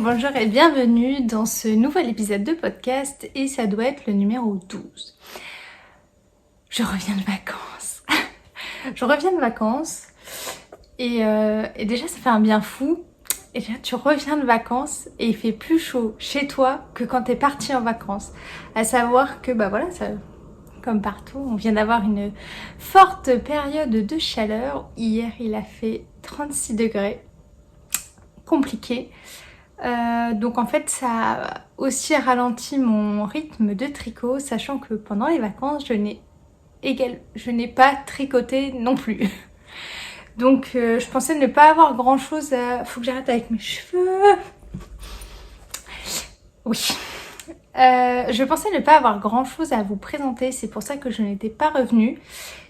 bonjour et bienvenue dans ce nouvel épisode de podcast et ça doit être le numéro 12. Je reviens de vacances. Je reviens de vacances et déjà ça fait un bien fou. Et déjà tu reviens de vacances et il fait plus chaud chez toi que quand t'es parti en vacances. À savoir que ça, comme partout, on vient d'avoir une forte période de chaleur. Hier il a fait 36 degrés. Compliqué. Donc en fait ça a aussi ralenti mon rythme de tricot, sachant que pendant les vacances je n'ai pas tricoté non plus. Donc je pensais ne pas avoir grand chose à... Faut que j'arrête avec mes cheveux. Oui. Je pensais ne pas avoir grand chose à vous présenter, c'est pour ça que je n'étais pas revenue.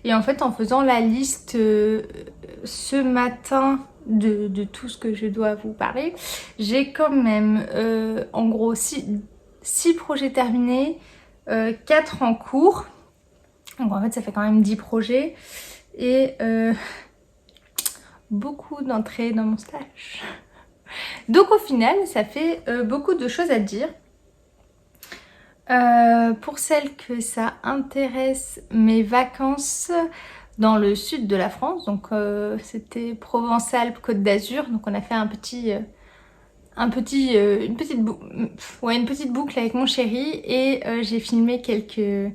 Et en fait en faisant la liste ce matin de tout ce que je dois vous parler, j'ai quand même en gros 6 projets terminés, 4 en cours. Donc en fait ça fait quand même 10 projets et beaucoup d'entrées dans mon stage. Donc au final ça fait beaucoup de choses à dire. Pour celles que ça intéresse, mes vacances dans le sud de la France, donc c'était Provence-Alpes-Côte d'Azur, donc on a fait une petite boucle avec mon chéri et j'ai filmé quelques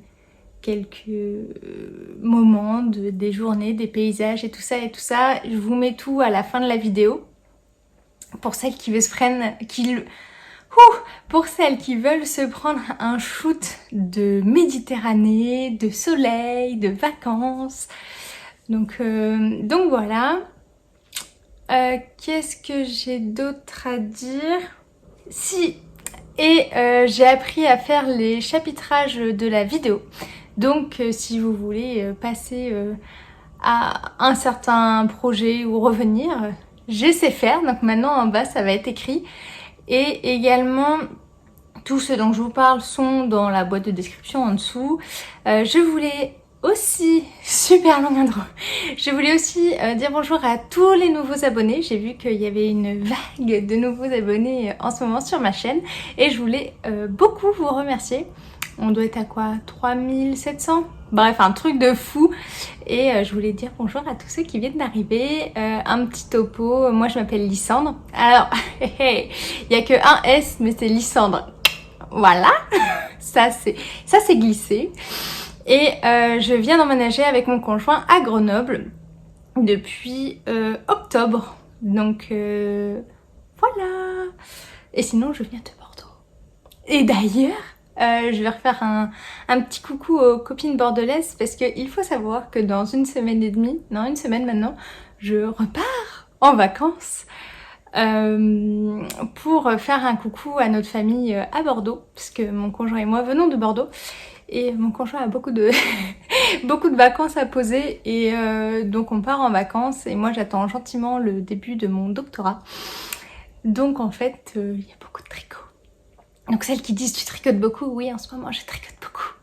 moments des journées, des paysages et tout ça. Je vous mets tout à la fin de la vidéo pour celles qui veulent se prendre un shoot de Méditerranée, de soleil, de vacances. Donc voilà. Qu'est-ce que j'ai d'autre à dire? Si, et j'ai appris à faire les chapitrages de la vidéo. Donc si vous voulez passer à un certain projet ou revenir, je sais faire. Donc maintenant en bas ça va être écrit. Et également, tous ceux dont je vous parle sont dans la boîte de description en dessous. Je voulais aussi, super long intro, je voulais aussi dire bonjour à tous les nouveaux abonnés. J'ai vu qu'il y avait une vague de nouveaux abonnés en ce moment sur ma chaîne. Et je voulais beaucoup vous remercier. On doit être à quoi, 3700? Bref, un truc de fou. Et je voulais dire bonjour à tous ceux qui viennent d'arriver. Un petit topo, moi je m'appelle Lysandre. Alors, il n'y a que un S, mais c'est Lysandre. Voilà, ça c'est glissé. Et je viens d'emménager avec mon conjoint à Grenoble depuis octobre. Donc voilà. Et sinon je viens de Bordeaux. Et d'ailleurs, je vais refaire un petit coucou aux copines bordelaises parce qu'il faut savoir que dans une semaine et demie, non une semaine maintenant, je repars en vacances pour faire un coucou à notre famille à Bordeaux parce que mon conjoint et moi venons de Bordeaux et mon conjoint a beaucoup de vacances à poser et donc on part en vacances et moi j'attends gentiment le début de mon doctorat. Donc en fait il y a beaucoup de tricot. Donc celles qui disent tu tricotes beaucoup, oui en ce moment je tricote beaucoup.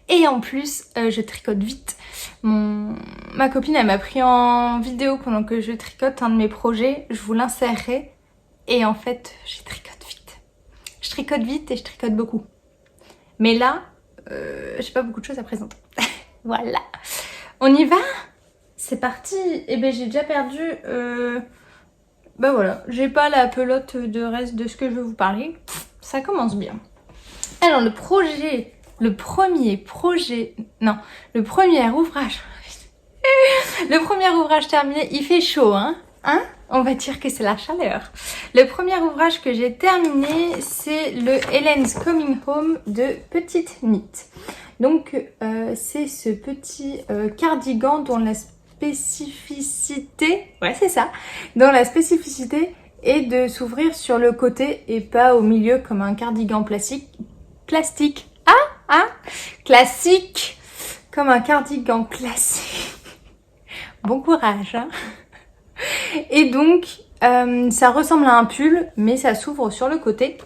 Et en plus je tricote vite. Ma copine elle m'a pris en vidéo pendant que je tricote un de mes projets, je vous l'insérerai. Et en fait je tricote vite. Je tricote vite et je tricote beaucoup. Mais là j'ai pas beaucoup de choses à présenter. Voilà. On y va? C'est parti. Et ben j'ai déjà perdu... voilà, j'ai pas la pelote de reste de ce que je veux vous parler. Ça commence bien. Alors le premier ouvrage. Le premier ouvrage terminé, il fait chaud, hein? On va dire que c'est la chaleur. Le premier ouvrage que j'ai terminé, c'est le Helen's Coming Home de Petite Knit. Donc c'est ce petit cardigan dont la spécificité, est de s'ouvrir sur le côté et pas au milieu comme un cardigan plastique. Classique, comme un cardigan classique. Bon courage, hein. Et donc ça ressemble à un pull mais ça s'ouvre sur le côté.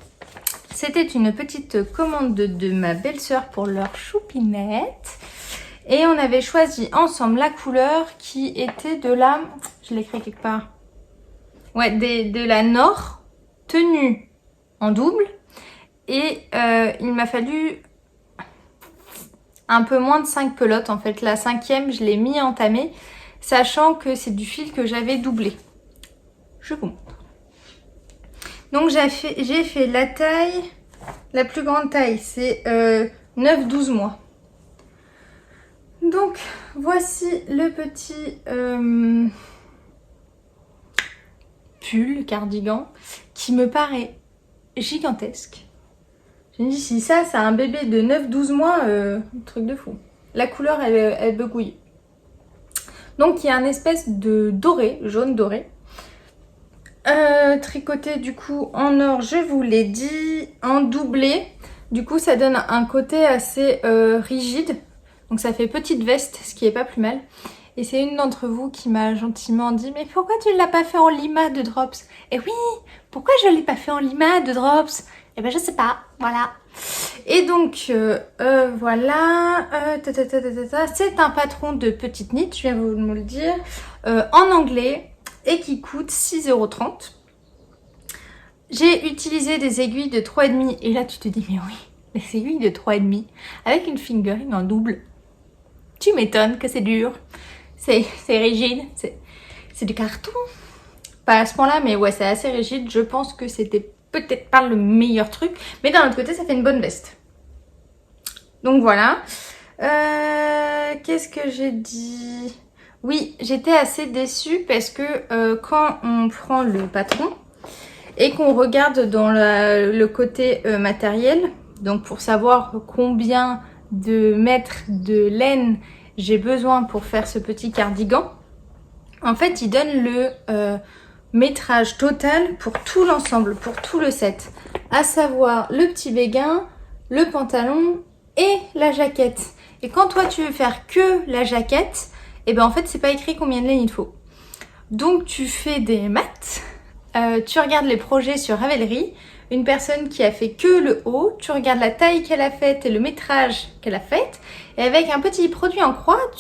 C'était une petite commande de ma belle-sœur pour leur choupinette. Et on avait choisi ensemble la couleur qui était de la... Je l'ai écrit quelque part. Ouais, de la Nord tenue en double. Et il m'a fallu un peu moins de 5 pelotes en fait. La 5e, je l'ai mis entamée, sachant que c'est du fil que j'avais doublé. Je vous montre. Donc j'ai fait la taille, la plus grande taille, c'est 9-12 mois. Donc voici le petit pull, cardigan, qui me paraît gigantesque. Je me dis, si ça, c'est un bébé de 9-12 mois, truc de fou. La couleur, elle begouille. Donc, il y a un espèce de doré, jaune doré. Tricoté, du coup, en or, je vous l'ai dit, en doublé. Du coup, ça donne un côté assez rigide. Donc, ça fait petite veste, ce qui est pas plus mal. Et c'est une d'entre vous qui m'a gentiment dit, mais pourquoi tu ne l'as pas fait en limas de drops? Et oui, pourquoi je ne l'ai pas fait en limas de drops? Eh ben je sais pas, voilà. Et donc voilà, c'est un patron de petite knit, je viens vous le dire, en anglais et qui coûte 6,30 €. J'ai utilisé des aiguilles de 3,5 et là tu te dis mais oui, les aiguilles de 3,5 avec une fingering en double. Tu m'étonnes que c'est dur, c'est rigide, c'est du carton. Pas à ce point là mais ouais c'est assez rigide, je pense que c'était peut-être pas le meilleur truc, mais d'un autre côté ça fait une bonne veste. Donc voilà. Qu'est-ce que j'ai dit? Oui, j'étais assez déçue parce que quand on prend le patron et qu'on regarde dans le côté matériel, donc pour savoir combien de mètres de laine j'ai besoin pour faire ce petit cardigan, en fait il donne le métrage total pour tout l'ensemble, pour tout le set, à savoir le petit béguin, le pantalon et la jaquette. Et quand toi tu veux faire que la jaquette, et ben en fait c'est pas écrit combien de laine il faut. Donc tu fais des maths, tu regardes les projets sur Ravelry, une personne qui a fait que le haut, tu regardes la taille qu'elle a faite et le métrage qu'elle a fait, et avec un petit produit en croix,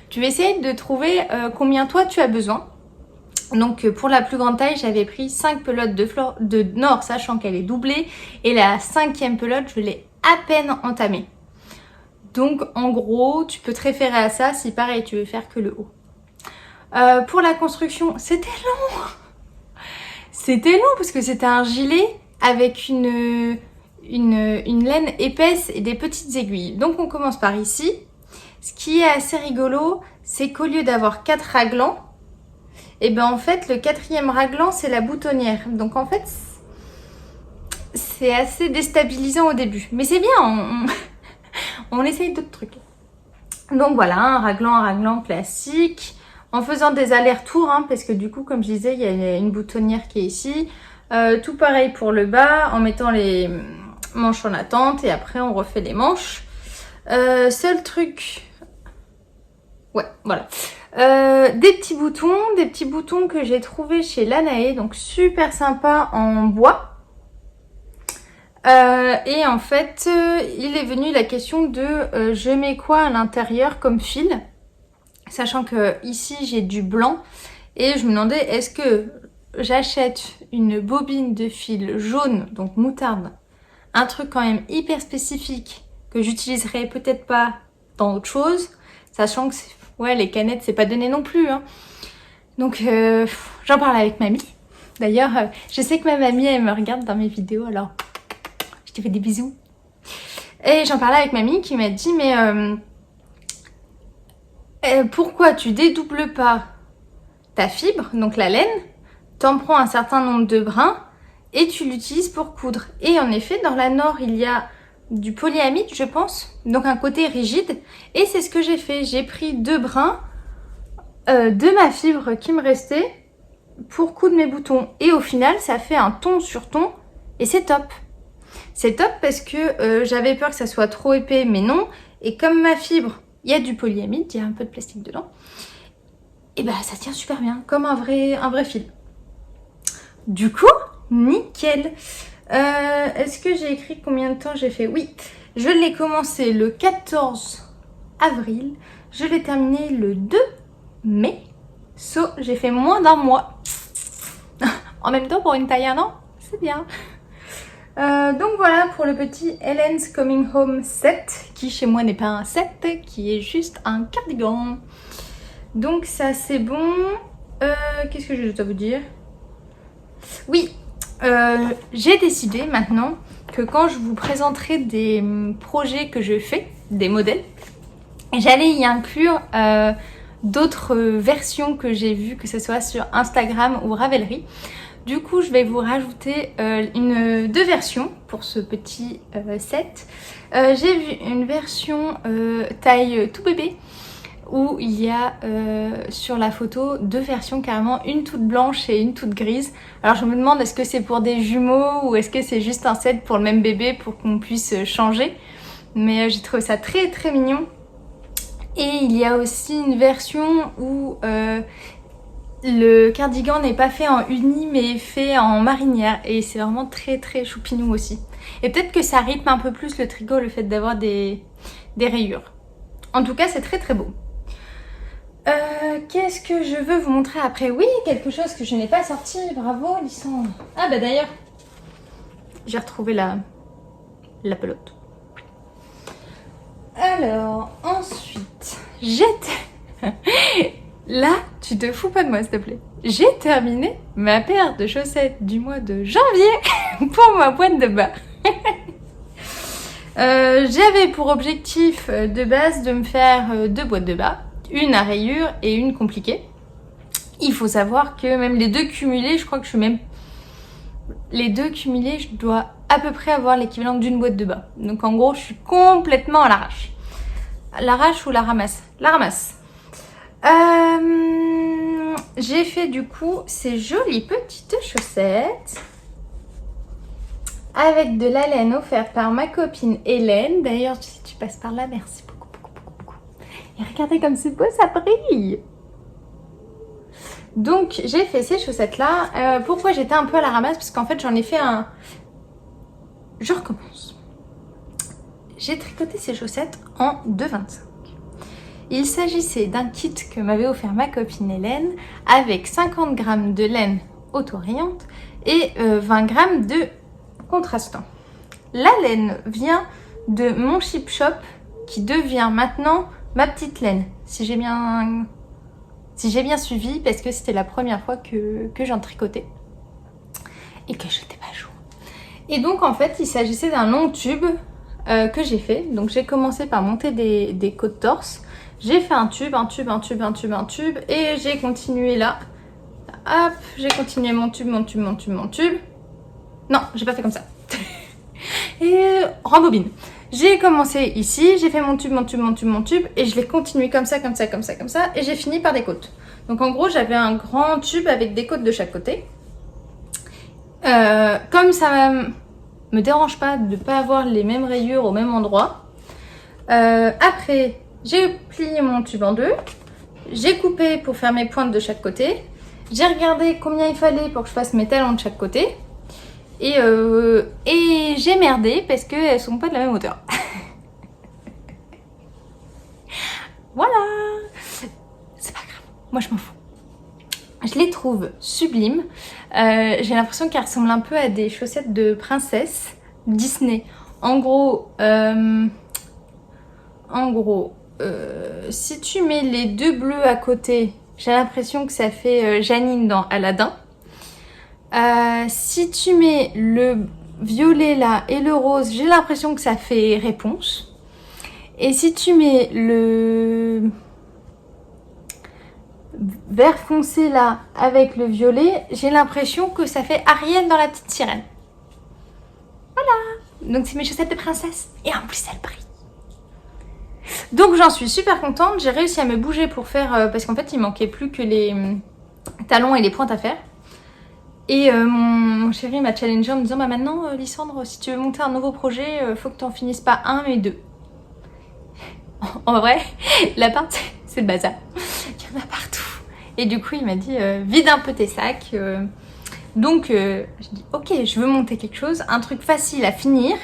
tu essayes de trouver combien toi tu as besoin. Donc pour la plus grande taille, j'avais pris 5 pelotes de Nord, sachant qu'elle est doublée. Et la 5e pelote, je l'ai à peine entamée. Donc en gros, tu peux te référer à ça si pareil, tu veux faire que le haut. Pour la construction, c'était long. C'était long parce que c'était un gilet avec une laine épaisse et des petites aiguilles. Donc on commence par ici. Ce qui est assez rigolo, c'est qu'au lieu d'avoir 4 raglans, et ben en fait le 4e raglan c'est la boutonnière. Donc en fait c'est assez déstabilisant au début. Mais c'est bien, on essaye d'autres trucs. Donc voilà, un raglan classique. En faisant des allers-retours, hein, parce que du coup comme je disais il y a une boutonnière qui est ici. Tout pareil pour le bas, en mettant les manches en attente et après on refait les manches. Seul truc... Ouais, voilà. Des petits boutons que j'ai trouvé chez Lanae, donc super sympa en bois. Et en fait, il est venu la question de je mets quoi à l'intérieur comme fil, sachant que ici j'ai du blanc et je me demandais est-ce que j'achète une bobine de fil jaune, donc moutarde, un truc quand même hyper spécifique que j'utiliserai peut-être pas dans autre chose, sachant que ouais, les canettes, c'est pas donné non plus. Hein. Donc, j'en parle avec mamie. D'ailleurs, je sais que ma mamie, elle me regarde dans mes vidéos, alors je te fais des bisous. Et j'en parlais avec mamie qui m'a dit, mais pourquoi tu dédoubles pas ta fibre, donc la laine, t'en prends un certain nombre de brins et tu l'utilises pour coudre. Et en effet, dans la Nord, il y a du polyamide, je pense, donc un côté rigide, et c'est ce que j'ai fait. J'ai pris 2 brins de ma fibre qui me restait pour coudre mes boutons, et au final ça fait un ton sur ton et c'est top. C'est top parce que j'avais peur que ça soit trop épais, mais non, et comme ma fibre, il y a du polyamide, il y a un peu de plastique dedans, et bah ça tient super bien, comme un vrai fil. Du coup, nickel. Est-ce que j'ai écrit combien de temps j'ai fait? Oui, je l'ai commencé le 14 avril. Je l'ai terminé le 2 mai. J'ai fait moins d'un mois. En même temps, pour une taille 1 an, c'est bien. Donc voilà pour le petit Helen's Coming Home set, qui chez moi n'est pas un set, qui est juste un cardigan. Donc ça c'est bon. Qu'est-ce que je dois vous dire? Oui, j'ai décidé maintenant que quand je vous présenterai des projets que je fais, des modèles, j'allais y inclure d'autres versions que j'ai vues, que ce soit sur Instagram ou Ravelry. Du coup, je vais vous rajouter deux versions pour ce petit set. J'ai vu une version taille tout bébé où il y a sur la photo deux versions carrément, une toute blanche et une toute grise. Alors je me demande est-ce que c'est pour des jumeaux ou est-ce que c'est juste un set pour le même bébé pour qu'on puisse changer. Mais j'ai trouvé ça très très mignon. Et il y a aussi une version où le cardigan n'est pas fait en uni mais fait en marinière et c'est vraiment très très choupinou aussi. Et peut-être que ça rythme un peu plus le tricot, le fait d'avoir des rayures. En tout cas c'est très très beau. Qu'est-ce que je veux vous montrer après? Oui, quelque chose que je n'ai pas sorti, bravo Lysandre. Ah bah d'ailleurs, j'ai retrouvé la pelote. Alors, ensuite, là, tu te fous pas de moi s'il te plaît. J'ai terminé ma paire de chaussettes du mois de janvier pour ma boîte de bas. J'avais pour objectif de base de me faire deux boîtes de bas, une à rayures et une compliquée. Il faut savoir que même les deux cumulés, je crois que je suis même... Les deux cumulés, je dois à peu près avoir l'équivalent d'une boîte de bas. Donc en gros, je suis complètement à l'arrache. L'arrache ou la ramasse? La ramasse. J'ai fait du coup ces jolies petites chaussettes avec de la laine offerte par ma copine Hélène. D'ailleurs, si tu passes par là, merci beaucoup, beaucoup, beaucoup, beaucoup. Et regardez comme c'est beau, ça brille. Donc, j'ai fait ces chaussettes-là. Pourquoi j'étais un peu à la ramasse? Parce qu'en fait, j'en ai fait un... Je recommence. J'ai tricoté ces chaussettes en 2,25. Il s'agissait d'un kit que m'avait offert ma copine Hélène avec 50 g de laine auto-rayante et 20 g de contrastant. La laine vient de mon Chip Shop qui devient maintenant ma petite laine. Si j'ai bien suivi, parce que c'était la première fois que j'en tricotais et que je n'étais pas à jour. Et donc en fait, il s'agissait d'un long tube que j'ai fait. Donc j'ai commencé par monter des côtes torse. J'ai fait un tube, un tube, un tube, un tube, un tube. Et j'ai continué là. Hop, j'ai continué mon tube, mon tube, mon tube, mon tube. Non, j'ai pas fait comme ça. Et rembobine. J'ai commencé ici, j'ai fait mon tube, mon tube, mon tube, mon tube. Et je l'ai continué comme ça, comme ça, comme ça, comme ça. Et j'ai fini par des côtes. Donc en gros, j'avais un grand tube avec des côtes de chaque côté. Comme ça me dérange pas de ne pas avoir les mêmes rayures au même endroit. Après, j'ai plié mon tube en deux. J'ai coupé pour faire mes pointes de chaque côté. J'ai regardé combien il fallait pour que je fasse mes talons de chaque côté. Et j'ai merdé parce qu'elles sont pas de la même hauteur. Voilà. C'est pas grave. Moi, je m'en fous. Je les trouve sublimes. J'ai l'impression qu'elles ressemblent un peu à des chaussettes de princesse Disney. En gros, si tu mets les deux bleus à côté, j'ai l'impression que ça fait Janine dans Aladdin. Si tu mets le violet là et le rose, j'ai l'impression que ça fait Réponse. Et si tu mets le vert foncé là avec le violet, j'ai l'impression que ça fait Ariel dans La Petite Sirène. Voilà. Donc c'est mes chaussettes de princesse. Et en plus elles brillent. Donc j'en suis super contente. J'ai réussi à me bouger pour faire... parce qu'en fait il manquait plus que les talons et les pointes à faire. Et mon chéri m'a challengé en me disant bah maintenant Lysandre, si tu veux monter un nouveau projet, faut que tu en finisses pas un mais deux. En vrai, l'appart c'est le bazar. Il y en a partout. Et du coup il m'a dit vide un peu tes sacs. Donc je dis ok, je veux monter quelque chose, un truc facile à finir.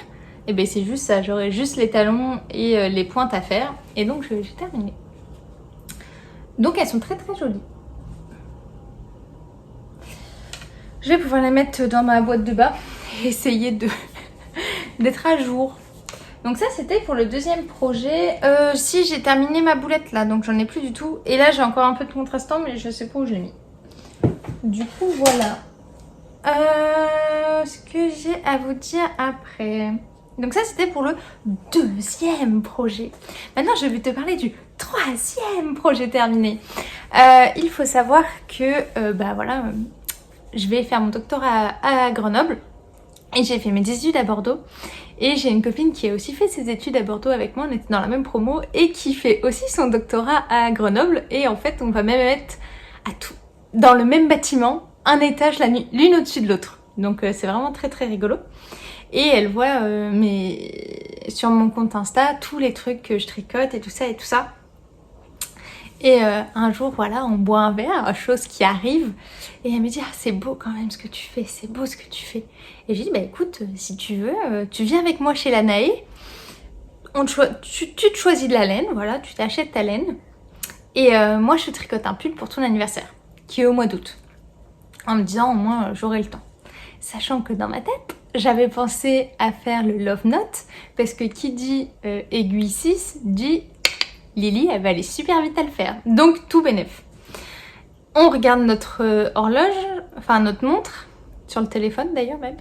Et ben c'est juste ça, j'aurai juste les talons et les pointes à faire. Et donc j'ai terminé. Donc elles sont très très jolies. Je vais pouvoir les mettre dans ma boîte de bas et essayer de d'être à jour. Donc ça c'était pour le deuxième projet. Si j'ai terminé ma boulette là, donc j'en ai plus du tout. Et là j'ai encore un peu de contrastant mais je sais pas où je l'ai mis. Du coup voilà. Ce que j'ai à vous dire après. Donc ça c'était pour le deuxième projet. Maintenant je vais te parler du troisième projet terminé. Il faut savoir que bah voilà, je vais faire mon doctorat à Grenoble. Et j'ai fait mes études à Bordeaux. Et j'ai une copine qui a aussi fait ses études à Bordeaux avec moi. On était dans la même promo. Et qui fait aussi son doctorat à Grenoble. Et en fait, on va même être dans le même bâtiment, un étage l'une au-dessus de l'autre. Donc c'est vraiment très très rigolo. Et elle voit sur mon compte Insta tous les trucs que je tricote et tout ça et tout ça. Et un jour, voilà, on boit un verre, chose qui arrive. Et elle me dit, ah, c'est beau quand même ce que tu fais, c'est beau ce que tu fais. Et je dis, bah écoute, si tu veux, tu viens avec moi chez la Naë. Tu te choisis de la laine, voilà, tu t'achètes ta laine. Et moi, je tricote un pull pour ton anniversaire, qui est au mois d'août. En me disant, au moins, j'aurai le temps. Sachant que dans ma tête, j'avais pensé à faire le Love Note. Parce que qui dit aiguille 6, dit... Lily, elle va aller super vite à le faire. Donc, tout bénef. On regarde notre horloge, enfin notre montre, sur le téléphone d'ailleurs même.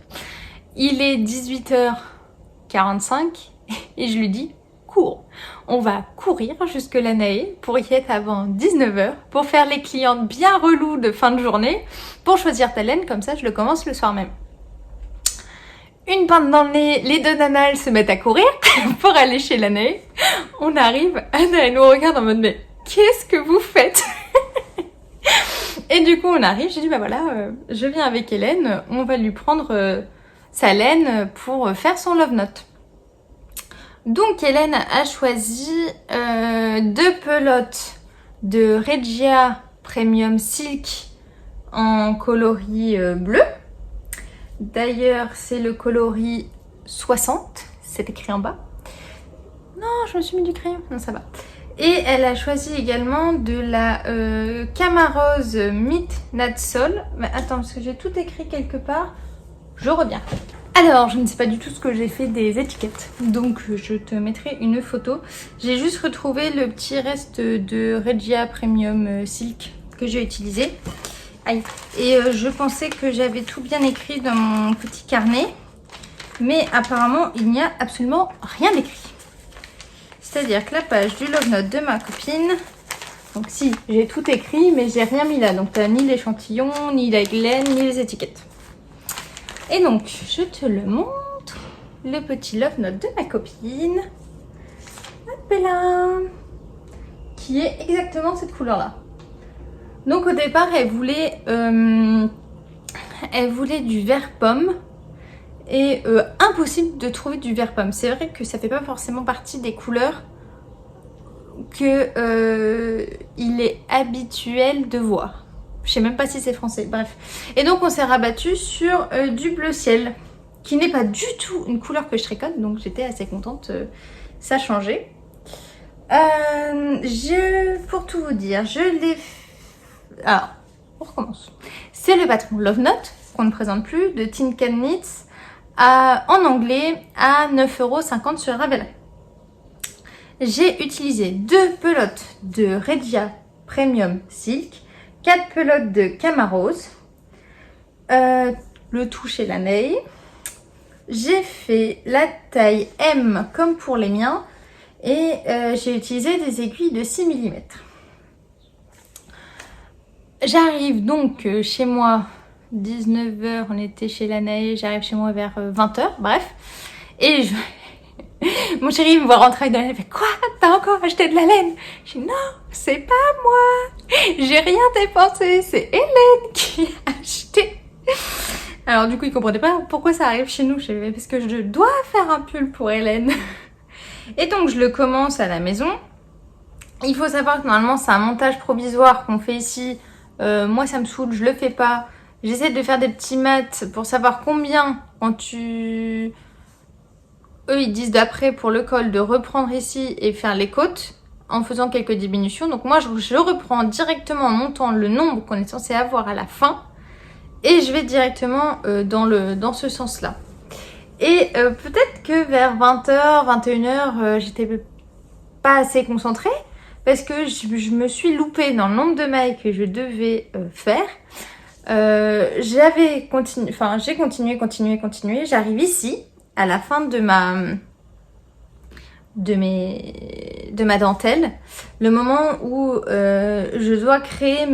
Il est 18h45 et je lui dis, cours. On va courir jusque la Naë pour y être avant 19h, pour faire les clientes bien reloues de fin de journée, pour choisir ta laine, comme ça je le commence le soir même. Une pinte dans le nez, les deux nanas elles se mettent à courir pour aller chez la Naë. On arrive, Anna elle nous regarde en mode mais qu'est-ce que vous faites? Et du coup on arrive, j'ai dit bah voilà, je viens avec Hélène, on va lui prendre sa laine pour faire son Love Note. Donc Hélène a choisi 2 pelotes de Regia Premium Silk en coloris bleu. D'ailleurs, c'est le coloris 60, c'est écrit en bas. Non, je me suis mis du crayon, non ça va. Et elle a choisi également de la Camarose Midnight Soul. Mais attends, parce que j'ai tout écrit quelque part, je reviens. Alors, je ne sais pas du tout ce que j'ai fait des étiquettes, donc je te mettrai une photo. J'ai juste retrouvé le petit reste de Regia Premium Silk que j'ai utilisé. Aïe. Et je pensais que j'avais tout bien écrit dans mon petit carnet, mais apparemment il n'y a absolument rien écrit. C'est-à-dire que la page du Love Note de ma copine, donc si, j'ai tout écrit, mais j'ai rien mis là. Donc t'as ni l'échantillon, ni la laine, ni les étiquettes. Et donc, je te le montre, le petit Love Note de ma copine. Hop là, qui est exactement cette couleur-là. Donc au départ, elle voulait du vert pomme et impossible de trouver du vert pomme. C'est vrai que ça fait pas forcément partie des couleurs que il est habituel de voir. Je sais même pas si c'est français, bref. Et donc on s'est rabattu sur du bleu ciel, qui n'est pas du tout une couleur que je tricote, donc j'étais assez contente, ça a changé. Pour tout vous dire, je l'ai... Alors, on recommence. C'est le patron Love Note, qu'on ne présente plus, de Tin Can Knits, en anglais, à 9,50 € sur Ravelry. J'ai utilisé 2 pelotes de Regia Premium Silk, 4 pelotes de Camarose, le tout chez la Naë. J'ai fait la taille M comme pour les miens et j'ai utilisé des aiguilles de 6 mm. J'arrive donc chez moi, 19h, on était chez la Naë, j'arrive chez moi vers 20h, bref. Et mon chéri me voit rentrer dans la laine, il fait quoi? T'as encore acheté de la laine? Je dis non, c'est pas moi, j'ai rien dépensé, c'est Hélène qui a acheté. Alors du coup il comprenait pas pourquoi ça arrive chez nous, parce que je dois faire un pull pour Hélène. Et donc je le commence à la maison. Il faut savoir que normalement c'est un montage provisoire qu'on fait ici. Moi ça me saoule, je le fais pas. J'essaie de faire des petits maths pour savoir combien eux ils disent d'après pour le col de reprendre ici et faire les côtes en faisant quelques diminutions. Donc moi je reprends directement en montant le nombre qu'on est censé avoir à la fin et je vais directement dans ce sens là. Et peut-être que vers 20h, 21h, j'étais pas assez concentrée parce que je me suis loupée dans le nombre de mailles que je devais faire. J'ai continué. J'arrive ici, à la fin de ma dentelle, le moment où je dois créer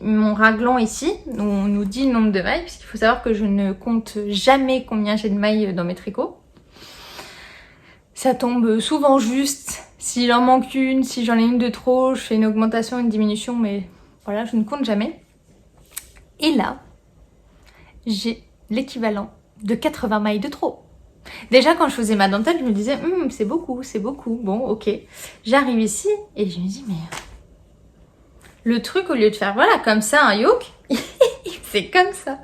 mon raglan ici. On nous dit le nombre de mailles, puisqu'il faut savoir que je ne compte jamais combien j'ai de mailles dans mes tricots. Ça tombe souvent juste. S'il en manque une, si j'en ai une de trop, je fais une augmentation, une diminution, mais voilà, je ne compte jamais. Et là, j'ai l'équivalent de 80 mailles de trop. Déjà, quand je faisais ma dentelle, je me disais, c'est beaucoup, c'est beaucoup. Bon, ok. J'arrive ici et je me dis, mais le truc, au lieu de faire, voilà, comme ça, un yoke, c'est comme ça.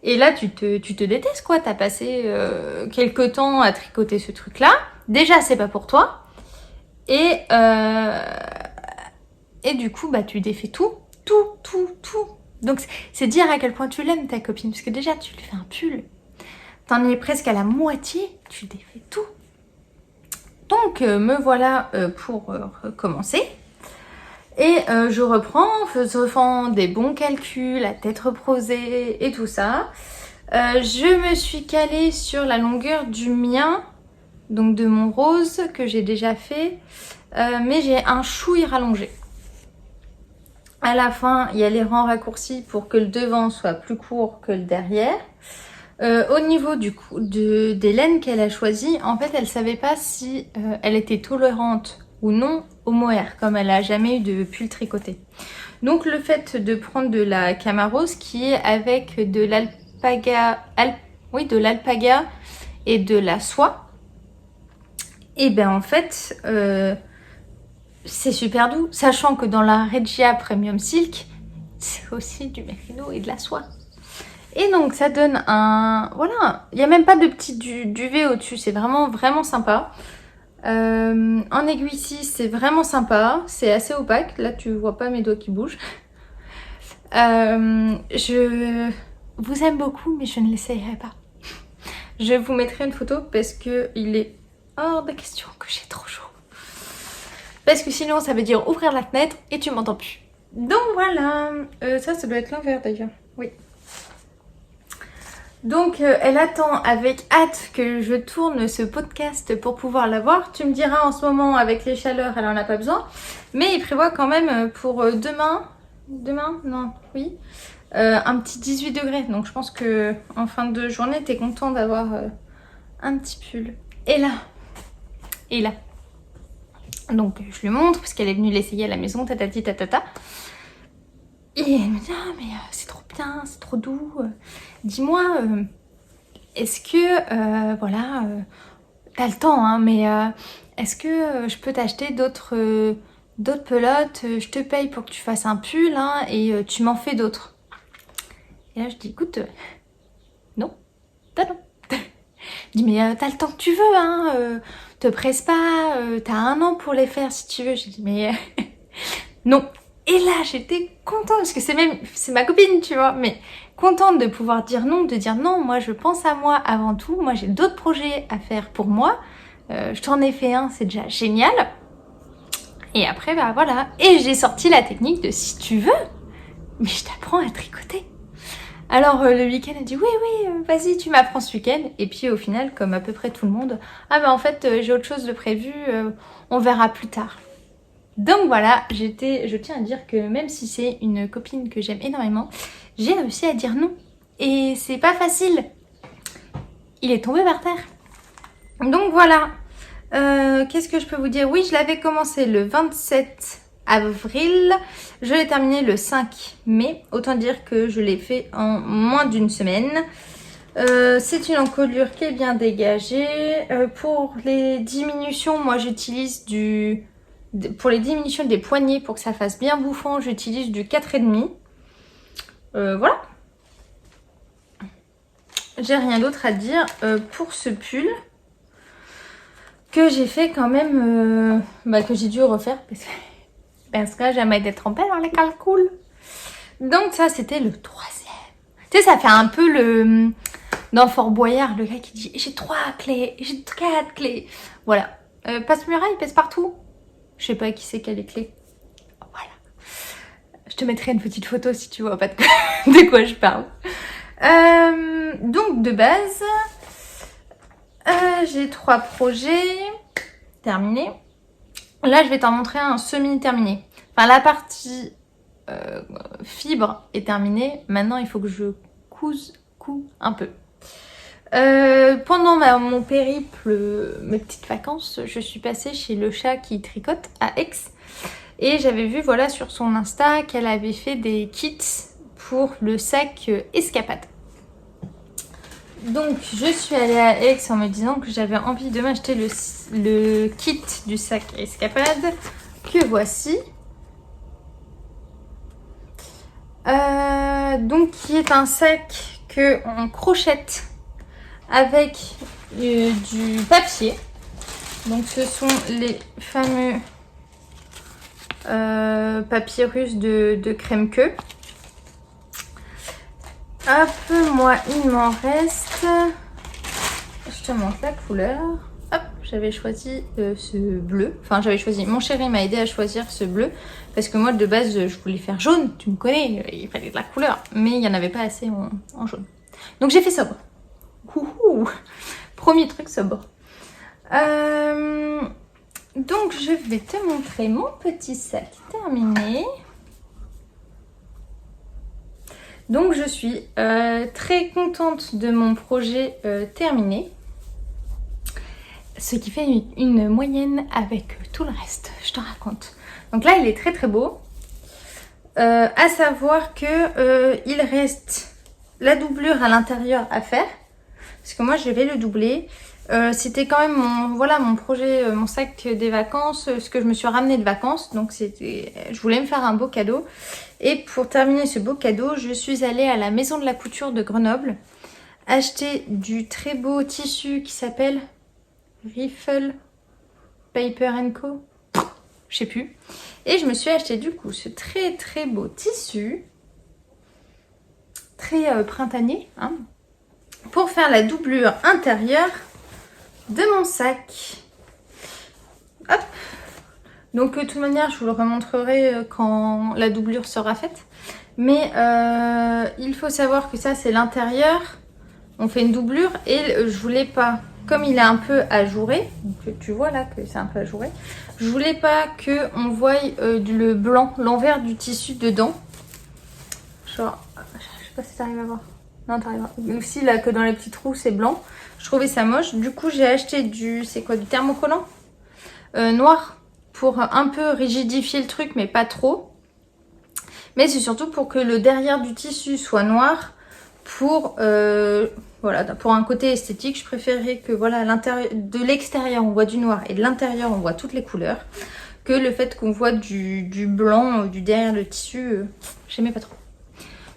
Et là, tu te détestes, quoi. T'as passé quelques temps à tricoter ce truc-là. Déjà, c'est pas pour toi. Et du coup, bah, tu défais tout. Donc, c'est dire à quel point tu l'aimes, ta copine. Parce que déjà, tu lui fais un pull. T'en es presque à la moitié, tu défais tout. Donc me voilà pour recommencer. Et je reprends en faisant des bons calculs, la tête reposée et tout ça. Je me suis calée sur la longueur du mien, donc de mon rose que j'ai déjà fait. Mais j'ai un chouï rallongé. À la fin, il y a les rangs raccourcis pour que le devant soit plus court que le derrière. Au niveau des laines qu'elle a choisies, en fait, elle savait pas si elle était tolérante ou non au mohair, comme elle a jamais eu de pull tricoté. Donc, le fait de prendre de la Camaros qui est avec de l'alpaga, de l'alpaga et de la soie, et ben en fait, c'est super doux, sachant que dans la Regia Premium Silk, c'est aussi du merino et de la soie. Et donc ça donne un... Voilà, il n'y a même pas de petit duvet au-dessus, c'est vraiment vraiment sympa. En aiguille ici, c'est vraiment sympa, c'est assez opaque, là tu vois pas mes doigts qui bougent. Je vous aime beaucoup, mais je ne l'essayerai pas. Je vous mettrai une photo parce que il est hors de question que j'ai trop chaud. Parce que sinon ça veut dire ouvrir la fenêtre et tu m'entends plus. Donc voilà, ça doit être l'envers d'ailleurs, oui. Donc elle attend avec hâte que je tourne ce podcast pour pouvoir la voir. Tu me diras en ce moment avec les chaleurs elle en a pas besoin. Mais il prévoit quand même pour demain, non, oui, un petit 18 degrés. Donc je pense que en fin de journée t'es content d'avoir un petit pull. Et là. Donc je lui montre parce qu'elle est venue l'essayer à la maison, tatati tatata. Et elle me dit ah mais c'est trop bien, c'est trop doux. Dis-moi, est-ce que voilà, t'as le temps hein, mais est-ce que je peux t'acheter d'autres pelotes, je te paye pour que tu fasses un pull hein, et tu m'en fais d'autres. Et là je dis écoute, non, non. Je dis mais t'as le temps que tu veux hein, te presse pas, t'as 1 an pour les faire si tu veux. J'ai dit mais non. Et là j'étais contente parce que c'est ma copine tu vois, mais contente de pouvoir dire non, moi je pense à moi avant tout, moi j'ai d'autres projets à faire pour moi, je t'en ai fait un, c'est déjà génial. Et après bah voilà, et j'ai sorti la technique de si tu veux, mais je t'apprends à tricoter. Alors le week-end elle dit oui vas-y tu m'apprends ce week-end, et puis au final comme à peu près tout le monde, ah bah en fait j'ai autre chose de prévu, on verra plus tard. Donc voilà, je tiens à dire que même si c'est une copine que j'aime énormément, j'ai réussi à dire non. Et c'est pas facile. Il est tombé par terre. Donc voilà. Qu'est-ce que je peux vous dire? Oui, je l'avais commencé le 27 avril. Je l'ai terminé le 5 mai. Autant dire que je l'ai fait en moins d'une semaine. C'est une encolure qui est bien dégagée. Pour les diminutions, moi j'utilise pour les diminutions des poignets, pour que ça fasse bien bouffant, j'utilise du 4,5. Voilà. J'ai rien d'autre à dire pour ce pull que j'ai fait quand même, que j'ai dû refaire parce que jamais d'être trompée dans les calculs. Donc ça c'était le 3e. Tu sais ça fait un peu dans Fort Boyard, le gars qui dit j'ai 3 clés, j'ai 4 clés. Voilà. Passe-muraille, passe partout. Je sais pas qui c'est qui a les clés. Voilà. Je te mettrai une petite photo si tu vois pas de quoi je parle. Donc de base, j'ai 3 projets terminés. Là, je vais t'en montrer un semi-terminé. Enfin, la partie fibre est terminée. Maintenant, il faut que je couse un peu. Pendant mon périple, mes petites vacances, je suis passée chez le chat qui tricote à Aix. Et j'avais vu voilà, sur son Insta qu'elle avait fait des kits pour le sac Escapade. Donc je suis allée à Aix en me disant que j'avais envie de m'acheter le kit du sac Escapade que voici. Donc qui est un sac que on crochette avec du papier. Donc ce sont les fameux papyrus de crème queue. Hop, moi il m'en reste. Je te montre la couleur. Hop, j'avais choisi ce bleu. Enfin, j'avais choisi. Mon chéri m'a aidé à choisir ce bleu. Parce que moi, de base, je voulais faire jaune. Tu me connais, il fallait de la couleur. Mais il n'y en avait pas assez en jaune. Donc j'ai fait sobre. Ouhou. Premier truc sobre. Donc je vais te montrer mon petit sac terminé. Donc je suis très contente de mon projet terminé. Ce qui fait une moyenne avec tout le reste, je te raconte. Donc là il est très très beau. À savoir que il reste la doublure à l'intérieur à faire. Parce que moi je vais le doubler. C'était quand même mon projet, mon sac des vacances, ce que je me suis ramené de vacances. Donc je voulais me faire un beau cadeau. Et pour terminer ce beau cadeau, je suis allée à la maison de la couture de Grenoble acheter du très beau tissu qui s'appelle Riffle Paper Co. Je sais plus. Et je me suis acheté du coup ce très très beau tissu, très printanier, hein, pour faire la doublure intérieure de mon sac. Hop. Donc de toute manière je vous le remontrerai quand la doublure sera faite. Mais il faut savoir que ça c'est l'intérieur. On fait une doublure et je voulais pas, comme il est un peu ajouré, donc tu vois là que c'est un peu ajouré, je voulais pas que on voie le blanc, l'envers du tissu dedans. Genre, je sais pas si t'arrives à voir. Non, t'arrives à voir. Aussi là que dans les petits trous c'est blanc. Je trouvais ça moche. Du coup j'ai acheté du thermocollant noir pour un peu rigidifier le truc mais pas trop. Mais c'est surtout pour que le derrière du tissu soit noir pour voilà, pour un côté esthétique. Je préférerais que voilà, de l'extérieur on voit du noir et de l'intérieur on voit toutes les couleurs, que le fait qu'on voit du blanc du derrière le tissu, j'aimais pas trop.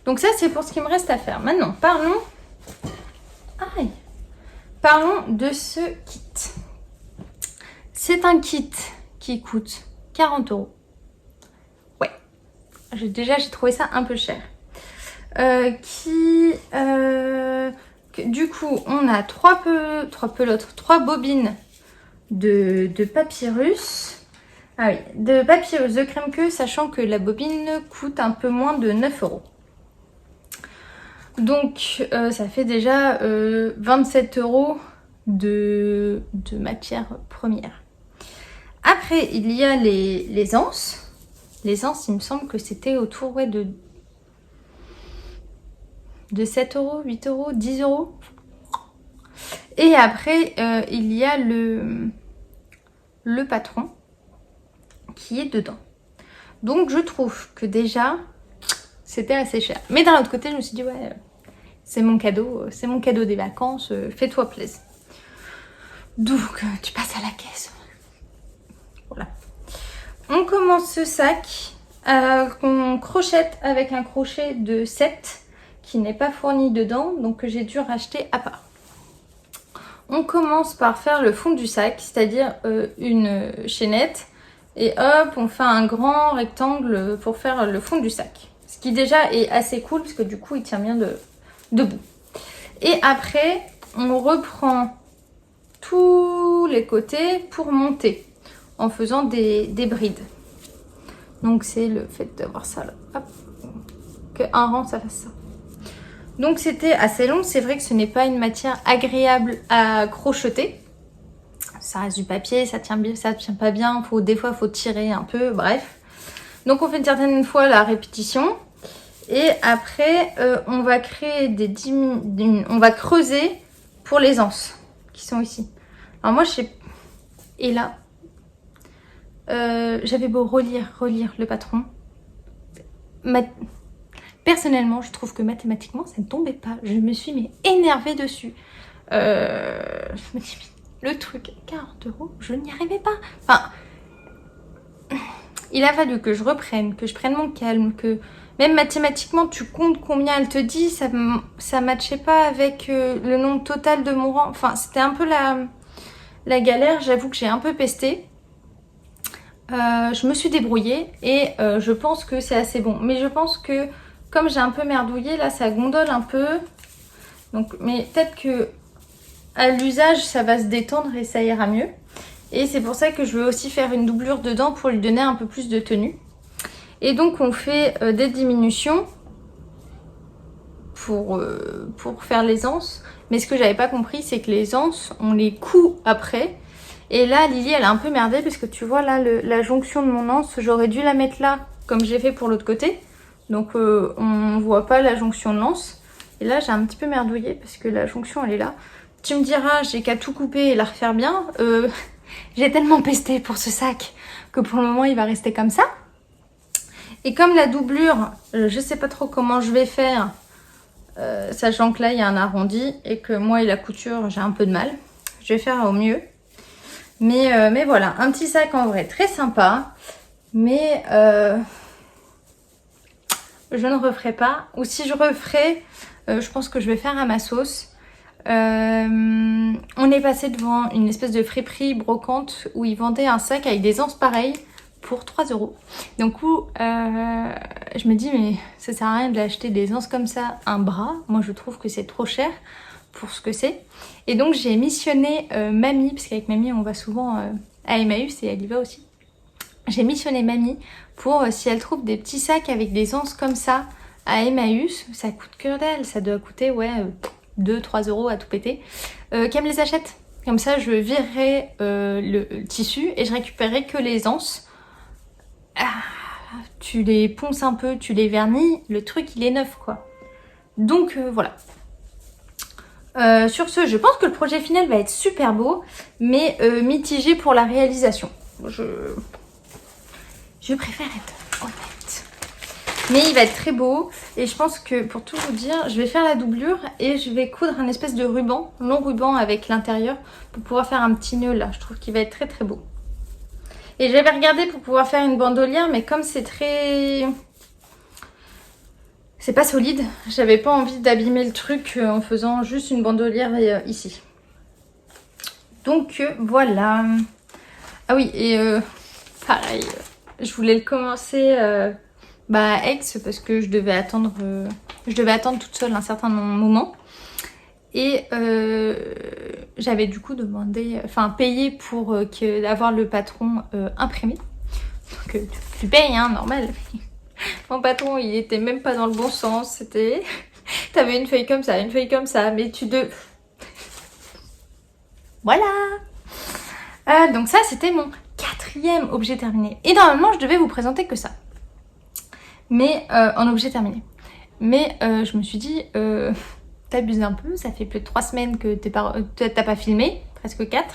Donc ça c'est pour ce qu'il me reste à faire. Maintenant parlons de ce kit. C'est un kit qui coûte 40 €. Ouais, j'ai trouvé ça un peu cher. Du coup on a trois bobines de papyrus. Ah oui, de papyrus de crème queue, sachant que la bobine coûte un peu moins de 9 €. Donc ça fait déjà 27 € de matière première. Après il y a les anses. Les anses, il me semble que c'était autour de 7 €, 8 €, 10 €. Et après, il y a le patron qui est dedans. Donc, je trouve que déjà, c'était assez cher. Mais d'un autre côté, je me suis dit, ouais, c'est mon cadeau des vacances, fais-toi plaisir. Donc, tu passes à la caisse. Voilà. On commence ce sac qu'on crochette avec un crochet de 7 qui n'est pas fourni dedans, donc que j'ai dû racheter à part. On commence par faire le fond du sac, c'est-à-dire une chaînette, et hop, on fait un grand rectangle pour faire le fond du sac. Ce qui déjà est assez cool, parce que du coup, il tient bien debout. Et après, on reprend tous les côtés pour monter en faisant des brides. Donc c'est le fait d'avoir ça là, hop, qu'un rang ça fasse ça. Donc c'était assez long, c'est vrai que ce n'est pas une matière agréable à crocheter. Ça reste du papier, ça tient pas bien, des fois il faut tirer un peu, bref. Donc on fait une certaine fois la répétition. Et après on va créer on va creuser pour les anses qui sont ici. Alors moi je sais... Et là, j'avais beau relire le patron. Personnellement, je trouve que mathématiquement, ça ne tombait pas. Je me suis énervée dessus. Je me dis, le truc, 40 €, je n'y arrivais pas. Enfin, il a fallu que je reprenne, que je prenne mon calme, que même mathématiquement, tu comptes combien elle te dit, ça matchait pas avec le nombre total de mon rang. Enfin, c'était un peu la galère. J'avoue que j'ai un peu pesté. Je me suis débrouillée et je pense que c'est assez bon. Mais je pense que comme j'ai un peu merdouillé, là ça gondole un peu. Donc, mais peut-être que à l'usage ça va se détendre et ça ira mieux. Et c'est pour ça que je veux aussi faire une doublure dedans pour lui donner un peu plus de tenue. Et donc on fait des diminutions pour faire les anses. Mais ce que j'avais pas compris, c'est que les anses, on les coud après. Et là, Lily, elle a un peu merdé parce que tu vois là, la jonction de mon anse, j'aurais dû la mettre là, comme j'ai fait pour l'autre côté. Donc on voit pas la jonction de l'anse. Et là, j'ai un petit peu merdouillé parce que la jonction, elle est là. Tu me diras, j'ai qu'à tout couper et la refaire bien. J'ai tellement pesté pour ce sac que pour le moment, il va rester comme ça. Et comme la doublure, je sais pas trop comment je vais faire, sachant que là, il y a un arrondi et que moi et la couture, j'ai un peu de mal. Je vais faire au mieux. Mais voilà, un petit sac en vrai très sympa. Mais je ne referai pas. Ou si je referai, je pense que je vais faire à ma sauce. On est passé devant une espèce de friperie brocante où ils vendaient un sac avec des anses pareilles pour 3 €. Donc je me dis mais ça sert à rien d'acheter des anses comme ça un bras. Moi je trouve que c'est trop cher pour ce que c'est. Et donc j'ai missionné Mamie, parce qu'avec Mamie on va souvent à Emmaüs et elle y va aussi. J'ai missionné Mamie pour si elle trouve des petits sacs avec des anses comme ça à Emmaüs. Ça coûte que dalle, ça doit coûter 2-3 € à tout péter. Qu'elle me les achète. Comme ça je virerai le tissu et je récupérerai que les anses. Tu les ponces un peu, tu les vernis, le truc il est neuf quoi. Donc voilà. Sur ce, je pense que le projet final va être super beau, mais mitigé pour la réalisation. Je préfère être honnête. Mais il va être très beau et je pense que pour tout vous dire, je vais faire la doublure et je vais coudre un espèce de ruban, long ruban avec l'intérieur pour pouvoir faire un petit nœud là. Je trouve qu'il va être très très beau. Et j'avais regardé pour pouvoir faire une bandolière, mais comme c'est très... c'est pas solide, j'avais pas envie d'abîmer le truc en faisant juste une bandolière ici. Donc voilà. Ah oui, et pareil, je voulais le commencer à Aix parce que je devais attendre toute seule un certain moment. Et j'avais du coup payé pour avoir le patron imprimé. Donc tu payes, hein, normal. Mon patron, il était même pas dans le bon sens. C'était... T'avais une feuille comme ça, mais Voilà. Donc ça, c'était mon 4e objet terminé. Et normalement, je devais vous présenter que ça. Mais en objet terminé. Mais je me suis dit, t'abuses un peu. Ça fait plus de 3 semaines que t'as pas filmé. Presque 4.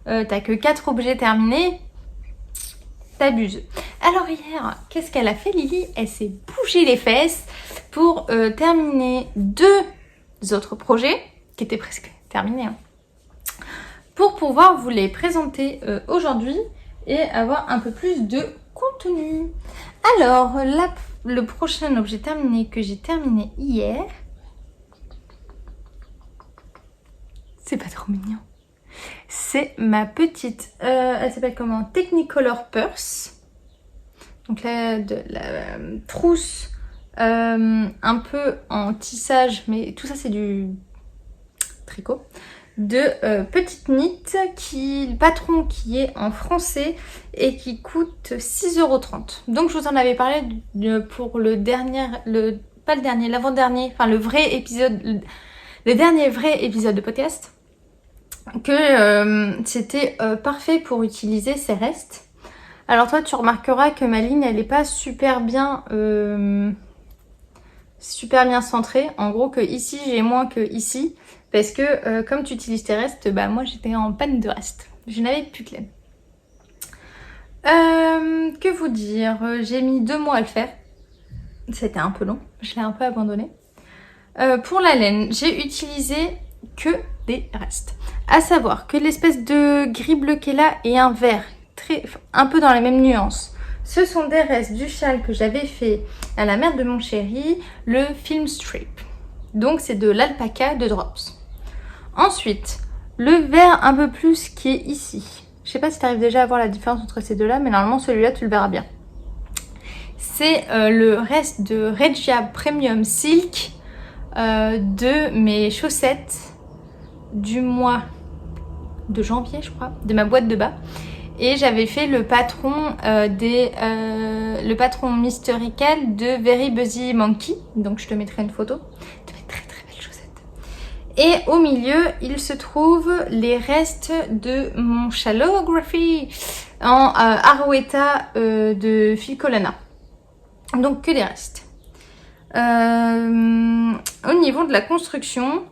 T'as que 4 objets terminés. T'abuses. Alors hier, qu'est-ce qu'elle a fait Lily? Elle s'est bougé les fesses pour terminer 2 autres projets qui étaient presque terminés. Hein, pour pouvoir vous les présenter aujourd'hui et avoir un peu plus de contenu. Alors, le prochain objet terminé que j'ai terminé hier, c'est pas trop mignon. C'est ma petite, elle s'appelle comment? Technicolor Purse. Donc là, de la trousse un peu en tissage, mais tout ça c'est du tricot de Petite Knit, le patron qui est en français et qui coûte 6,30 €. Donc je vous en avais parlé pour le dernier, pas le dernier, l'avant-dernier, enfin le vrai épisode, le dernier vrai épisode de podcast, que c'était parfait pour utiliser ces restes. Alors toi tu remarqueras que ma ligne elle est pas super bien centrée. En gros que ici j'ai moins que ici. Parce que comme tu utilises tes restes, bah moi j'étais en panne de restes. Je n'avais plus de laine. Que vous dire, j'ai mis 2 mois à le faire. C'était un peu long, je l'ai un peu abandonné. Pour la laine, j'ai utilisé que des restes. À savoir que l'espèce de gris bleu qui est là et un vert, un peu dans les mêmes nuances. Ce sont des restes du châle que j'avais fait à la mère de mon chéri, le film strip. Donc c'est de l'alpaca de Drops. Ensuite, le vert un peu plus qui est ici. Je sais pas si tu arrives déjà à voir la différence entre ces deux-là, mais normalement celui-là tu le verras bien. C'est le reste de Regia Premium Silk de mes chaussettes du mois de janvier, je crois, de ma boîte de bas. Et j'avais fait le patron le patron Mysterical de Very Buzzy Monkey. Donc je te mettrai une photo. Et au milieu, il se trouve les restes de mon Shallowgraphy en Arouetta de Phil Colonna. Donc que des restes. Au niveau de la construction,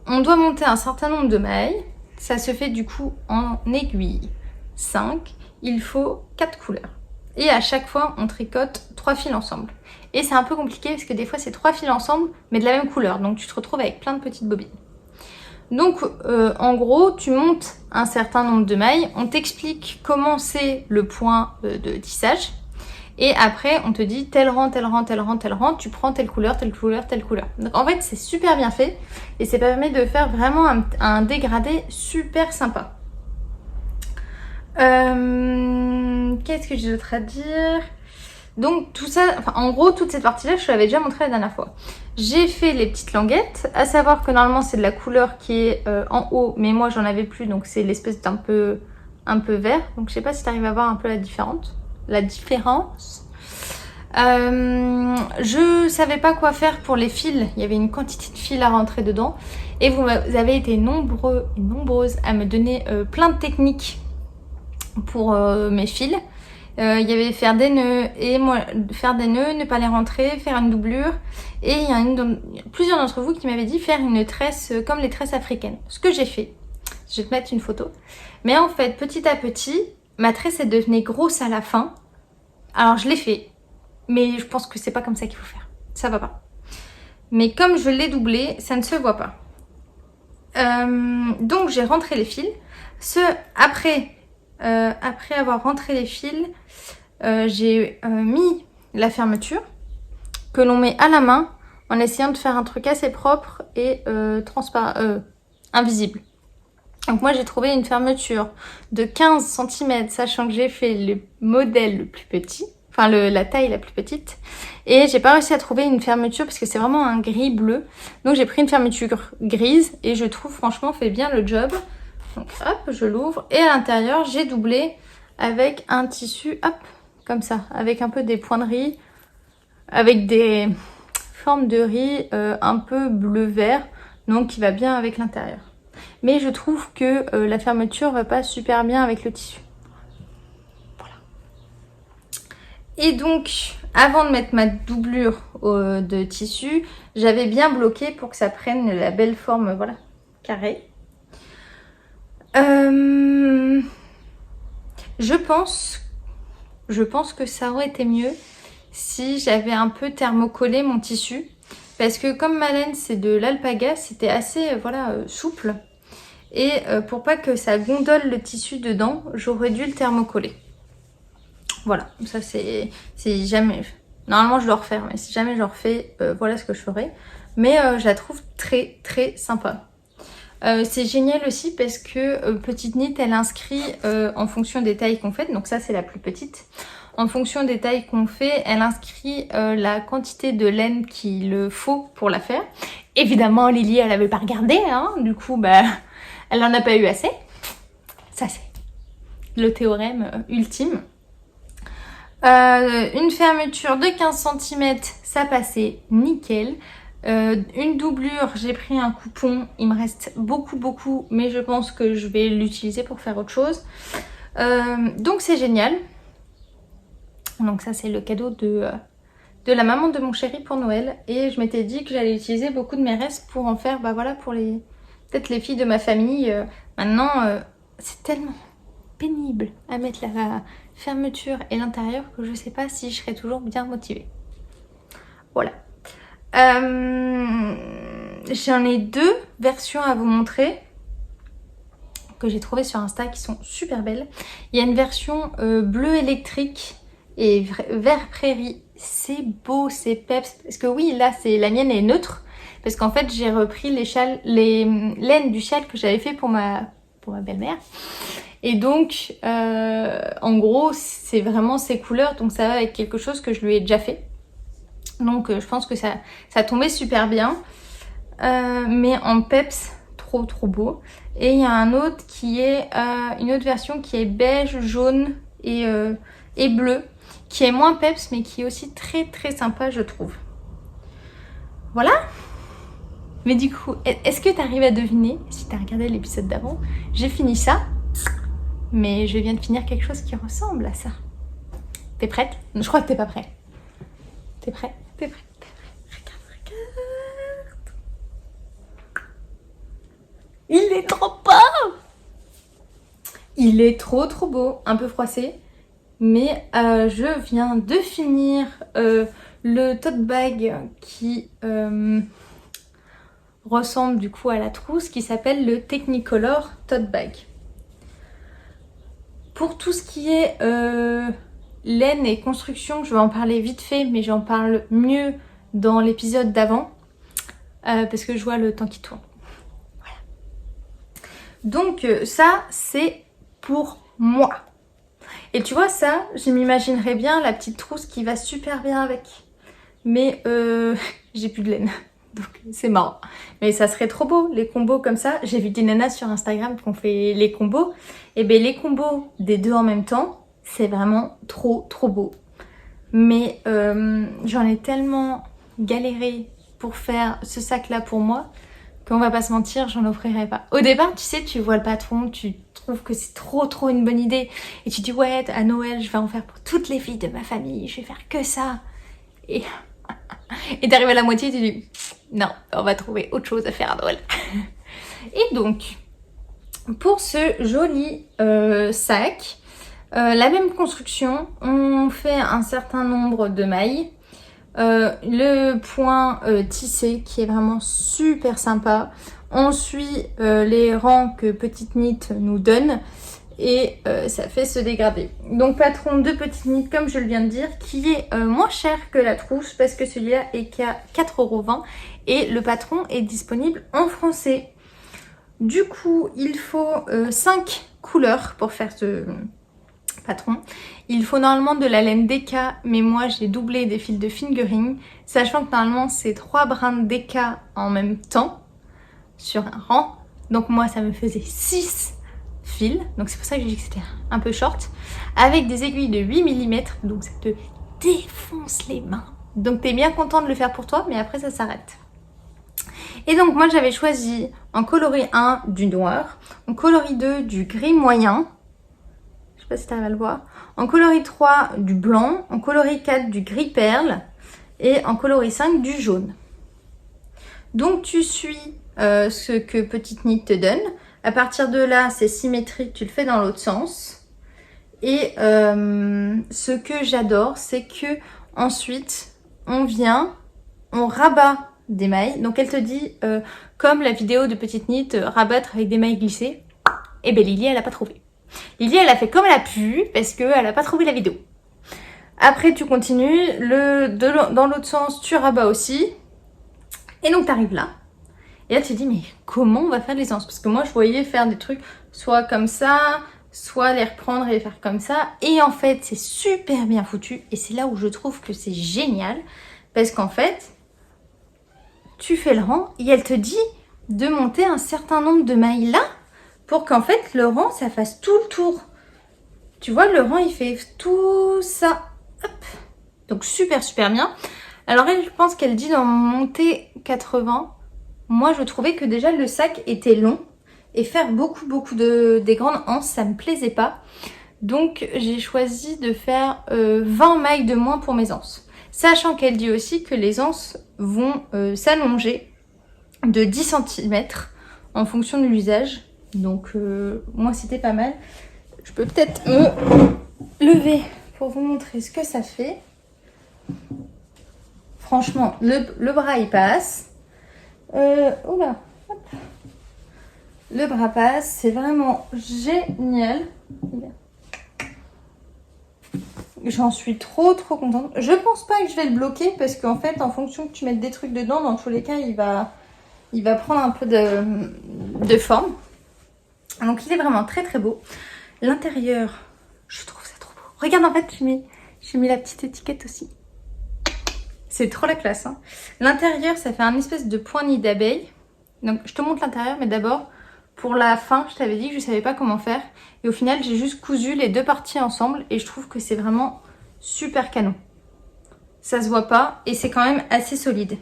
on doit monter un certain nombre de mailles. Ça se fait du coup en aiguille 5. Il faut 4 couleurs. Et à chaque fois, on tricote 3 fils ensemble. Et c'est un peu compliqué parce que des fois, c'est 3 fils ensemble, mais de la même couleur. Donc tu te retrouves avec plein de petites bobines. Donc en gros tu montes un certain nombre de mailles, on t'explique comment c'est le point de tissage et après on te dit tel rang, tel rang, tel rang, tel rang, tu prends telle couleur, telle couleur, telle couleur. Donc en fait c'est super bien fait et ça permet de faire vraiment un dégradé super sympa. Qu'est-ce que j'ai d'autre à dire ? Donc tout ça, enfin en gros toute cette partie là je te l'avais déjà montré la dernière fois. J'ai fait les petites languettes, à savoir que normalement c'est de la couleur qui est en haut, mais moi j'en avais plus donc c'est l'espèce d'un peu vert. Donc je sais pas si tu arrives à voir un peu la différence. Je savais pas quoi faire pour les fils, il y avait une quantité de fils à rentrer dedans et vous avez été nombreux et nombreuses à me donner plein de techniques pour mes fils. Il y avait faire des nœuds et moi faire des nœuds, ne pas les rentrer, faire une doublure et il y a plusieurs d'entre vous qui m'avaient dit faire une tresse comme les tresses africaines. Ce que j'ai fait, je vais te mettre une photo, mais en fait petit à petit ma tresse elle devenait grosse à la fin. Alors je l'ai fait, mais je pense que c'est pas comme ça qu'il faut faire, ça va pas. Mais comme je l'ai doublé, ça ne se voit pas. Donc j'ai rentré les fils. Après avoir rentré les fils, j'ai mis la fermeture que l'on met à la main en essayant de faire un truc assez propre et invisible. Donc moi j'ai trouvé une fermeture de 15 cm, sachant que j'ai fait le modèle le plus petit, enfin la taille la plus petite, et j'ai pas réussi à trouver une fermeture parce que c'est vraiment un gris bleu. Donc j'ai pris une fermeture grise et je trouve franchement fait bien le job. Donc hop, je l'ouvre et à l'intérieur j'ai doublé avec un tissu, hop, comme ça, avec un peu des points de riz, avec des formes de riz un peu bleu-vert, donc qui va bien avec l'intérieur. Mais je trouve que la fermeture va pas super bien avec le tissu. Voilà. Et donc, avant de mettre ma doublure de tissu, j'avais bien bloqué pour que ça prenne la belle forme, voilà, carrée. Je pense que ça aurait été mieux si j'avais un peu thermocollé mon tissu. Parce que comme ma laine c'est de l'alpaga, c'était assez souple. Et pour pas que ça gondole le tissu dedans, j'aurais dû le thermocoller. Voilà, ça c'est jamais... Normalement je dois refaire, mais si jamais je le refais, voilà ce que je ferai. Mais je la trouve très très sympa. C'est génial aussi parce que Petite Knit elle inscrit en fonction des tailles qu'on fait, donc ça c'est la plus petite. en fonction des tailles qu'on fait, elle inscrit la quantité de laine qu'il faut pour la faire. Évidemment, Lily, elle avait pas regardé, hein, du coup, bah, elle en a pas eu assez. Ça, c'est le théorème ultime. Une fermeture de 15 cm, ça passait nickel. Une doublure, j'ai pris un coupon, il me reste beaucoup, mais je pense que je vais l'utiliser pour faire autre chose. Donc c'est génial. Donc ça c'est le cadeau de la maman de mon chéri pour Noël. Et je m'étais dit que j'allais utiliser beaucoup de mes restes pour en faire, bah voilà, pour peut-être les filles de ma famille. Maintenant, c'est tellement pénible à mettre la fermeture et l'intérieur que je sais pas si je serai toujours bien motivée. Voilà. J'en ai deux versions à vous montrer que j'ai trouvées sur Insta qui sont super belles. Il y a une version bleu électrique et vert prairie. C'est beau, c'est peps. Parce que oui, là, la mienne est neutre. Parce qu'en fait, j'ai repris les laines du châle que j'avais fait pour ma belle-mère. Et donc, en gros, c'est vraiment ces couleurs. Donc ça va avec quelque chose que je lui ai déjà fait. Donc je pense que ça tombait super bien. Mais en peps, trop beau. Et il y a un autre qui est une autre version qui est beige, jaune et bleu, qui est moins peps mais qui est aussi très sympa, je trouve. Voilà. Mais du coup, est-ce que tu arrives à deviner, si tu as regardé l'épisode d'avant, j'ai fini ça, mais je viens de finir quelque chose qui ressemble à ça. T'es prête? Je crois que t'es pas prêt. T'es prêt? T'es prêt? Regarde. Il est trop beau! Il est trop beau, un peu froissé. Mais je viens de finir le tote bag qui ressemble du coup à la trousse, qui s'appelle le Technicolor tote bag. Pour tout ce qui est laine et construction, je vais en parler vite fait, mais j'en parle mieux dans l'épisode d'avant parce que je vois le temps qui tourne. Voilà. Donc ça, c'est pour moi. Et tu vois ça, je m'imaginerais bien la petite trousse qui va super bien avec. Mais j'ai plus de laine, donc c'est marrant. Mais ça serait trop beau, les combos comme ça. J'ai vu des nanas sur Instagram qui ont fait les combos. Et bien les combos des deux en même temps, c'est vraiment trop beau. Mais j'en ai tellement galéré pour faire ce sac-là pour moi qu'on va pas se mentir, j'en offrirai pas. Au départ, tu sais, tu vois le patron, tu trouves que c'est trop une bonne idée. Et tu dis, ouais, à Noël, je vais en faire pour toutes les filles de ma famille, je vais faire que ça. Et t'arrives à la moitié et tu dis, non, on va trouver autre chose à faire à Noël. Et donc, pour ce joli sac, la même construction, on fait un certain nombre de mailles. Le point tissé qui est vraiment super sympa. On suit les rangs que Petite Knit nous donne et ça fait ce dégradé. Donc patron de Petite Knit, comme je le viens de dire, qui est moins cher que la trousse parce que celui-là est qu'à 4,20 € et le patron est disponible en français. Du coup, il faut 5 couleurs pour faire ce patron. Il faut normalement de la laine DK, mais moi j'ai doublé des fils de fingering, sachant que normalement c'est 3 brins de DK en même temps sur un rang. Donc moi ça me faisait 6 fils, donc c'est pour ça que j'ai dit que c'était un peu short, avec des aiguilles de 8 mm, donc ça te défonce les mains. Donc t'es bien content de le faire pour toi, mais après ça s'arrête. Et donc moi j'avais choisi en coloris 1 du noir, en coloris 2 du gris moyen, je sais pas si tu arrives à le voir, en coloris 3 du blanc, en coloris 4 du gris perle et en coloris 5 du jaune. Donc tu suis ce que Petite Knit te donne. À partir de là, c'est symétrique, tu le fais dans l'autre sens. Et ce que j'adore, c'est que ensuite on rabat des mailles. Donc elle te dit, comme la vidéo de Petite Knit, rabattre avec des mailles glissées. Et bien Lily, elle a pas trouvé. Lily, elle a fait comme elle a pu parce qu'elle a pas trouvé la vidéo. Après, tu continues. Dans l'autre sens, tu rabats aussi. Et donc, tu arrives là. Et là, tu te dis, mais comment on va faire les anses? Parce que moi, je voyais faire des trucs soit comme ça, soit les reprendre et les faire comme ça. Et en fait, c'est super bien foutu. Et c'est là où je trouve que c'est génial. Parce qu'en fait, tu fais le rang et elle te dit de monter un certain nombre de mailles là pour qu'en fait, le rang, ça fasse tout le tour. Tu vois, le rang, il fait tout ça. Hop. Donc, super, super bien. Alors, elle, je pense qu'elle dit d'en monter 80. Moi, je trouvais que déjà, le sac était long. Et faire beaucoup des grandes anses, ça me plaisait pas. Donc j'ai choisi de faire 20 mailles de moins pour mes anses. Sachant qu'elle dit aussi que les anses vont s'allonger de 10 cm en fonction de l'usage. Donc moi c'était pas mal. Je peux peut-être me lever pour vous montrer ce que ça fait. Franchement, le bras il passe. Oula, hop. Le bras passe, c'est vraiment génial. J'en suis trop contente. Je pense pas que je vais le bloquer parce qu'en fait, en fonction que tu mettes des trucs dedans, dans tous les cas, il va prendre un peu de forme. Donc il est vraiment très beau. L'intérieur, je trouve ça trop beau. Regarde, en fait, j'ai mis la petite étiquette aussi. C'est trop la classe. Hein. L'intérieur, ça fait un espèce de point nid d'abeille. Donc je te montre l'intérieur, mais d'abord, pour la fin, je t'avais dit que je savais pas comment faire. Et au final, j'ai juste cousu les deux parties ensemble et je trouve que c'est vraiment super canon. Ça se voit pas et c'est quand même assez solide.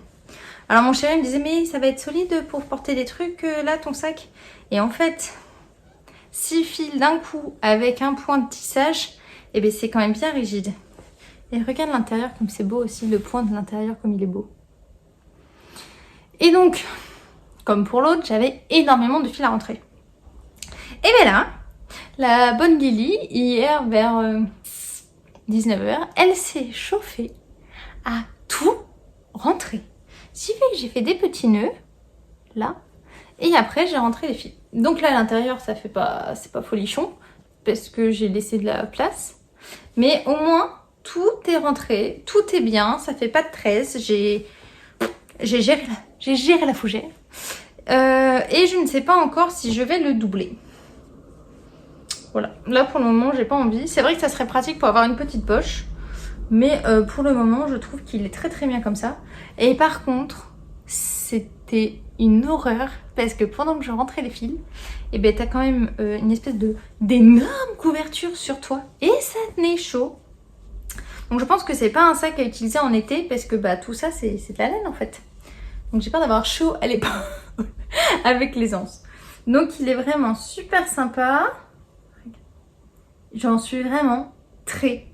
Alors mon chéri me disait, mais ça va être solide pour porter des trucs là, ton sac. Et en fait, 6 fils d'un coup avec un point de tissage, et bien c'est quand même bien rigide. Et regarde l'intérieur comme c'est beau aussi, le point de l'intérieur comme il est beau. Et donc, comme pour l'autre, j'avais énormément de fils à rentrer. Et bien là, la bonne Lily, hier vers 19h, elle s'est chauffée à tout rentrer. Ce qui fait que j'ai fait des petits nœuds, là, et après j'ai rentré les fils. Donc là à l'intérieur, ça fait pas, c'est pas folichon, parce que j'ai laissé de la place. Mais au moins, tout est rentré, tout est bien, ça fait pas de tresse, j'ai géré la fougère. Et je ne sais pas encore si je vais le doubler. Voilà, là pour le moment j'ai pas envie. C'est vrai que ça serait pratique pour avoir une petite poche. Mais pour le moment je trouve qu'il est très bien comme ça. Et par contre, c'était une horreur. Parce que pendant que je rentrais les fils, et ben t'as quand même une espèce d'énorme couverture sur toi. Et ça tenait chaud. Donc je pense que c'est pas un sac à utiliser en été. Parce que bah tout ça c'est de la laine en fait. Donc j'ai peur d'avoir chaud à l'époque avec les anses. Donc il est vraiment super sympa. J'en suis vraiment très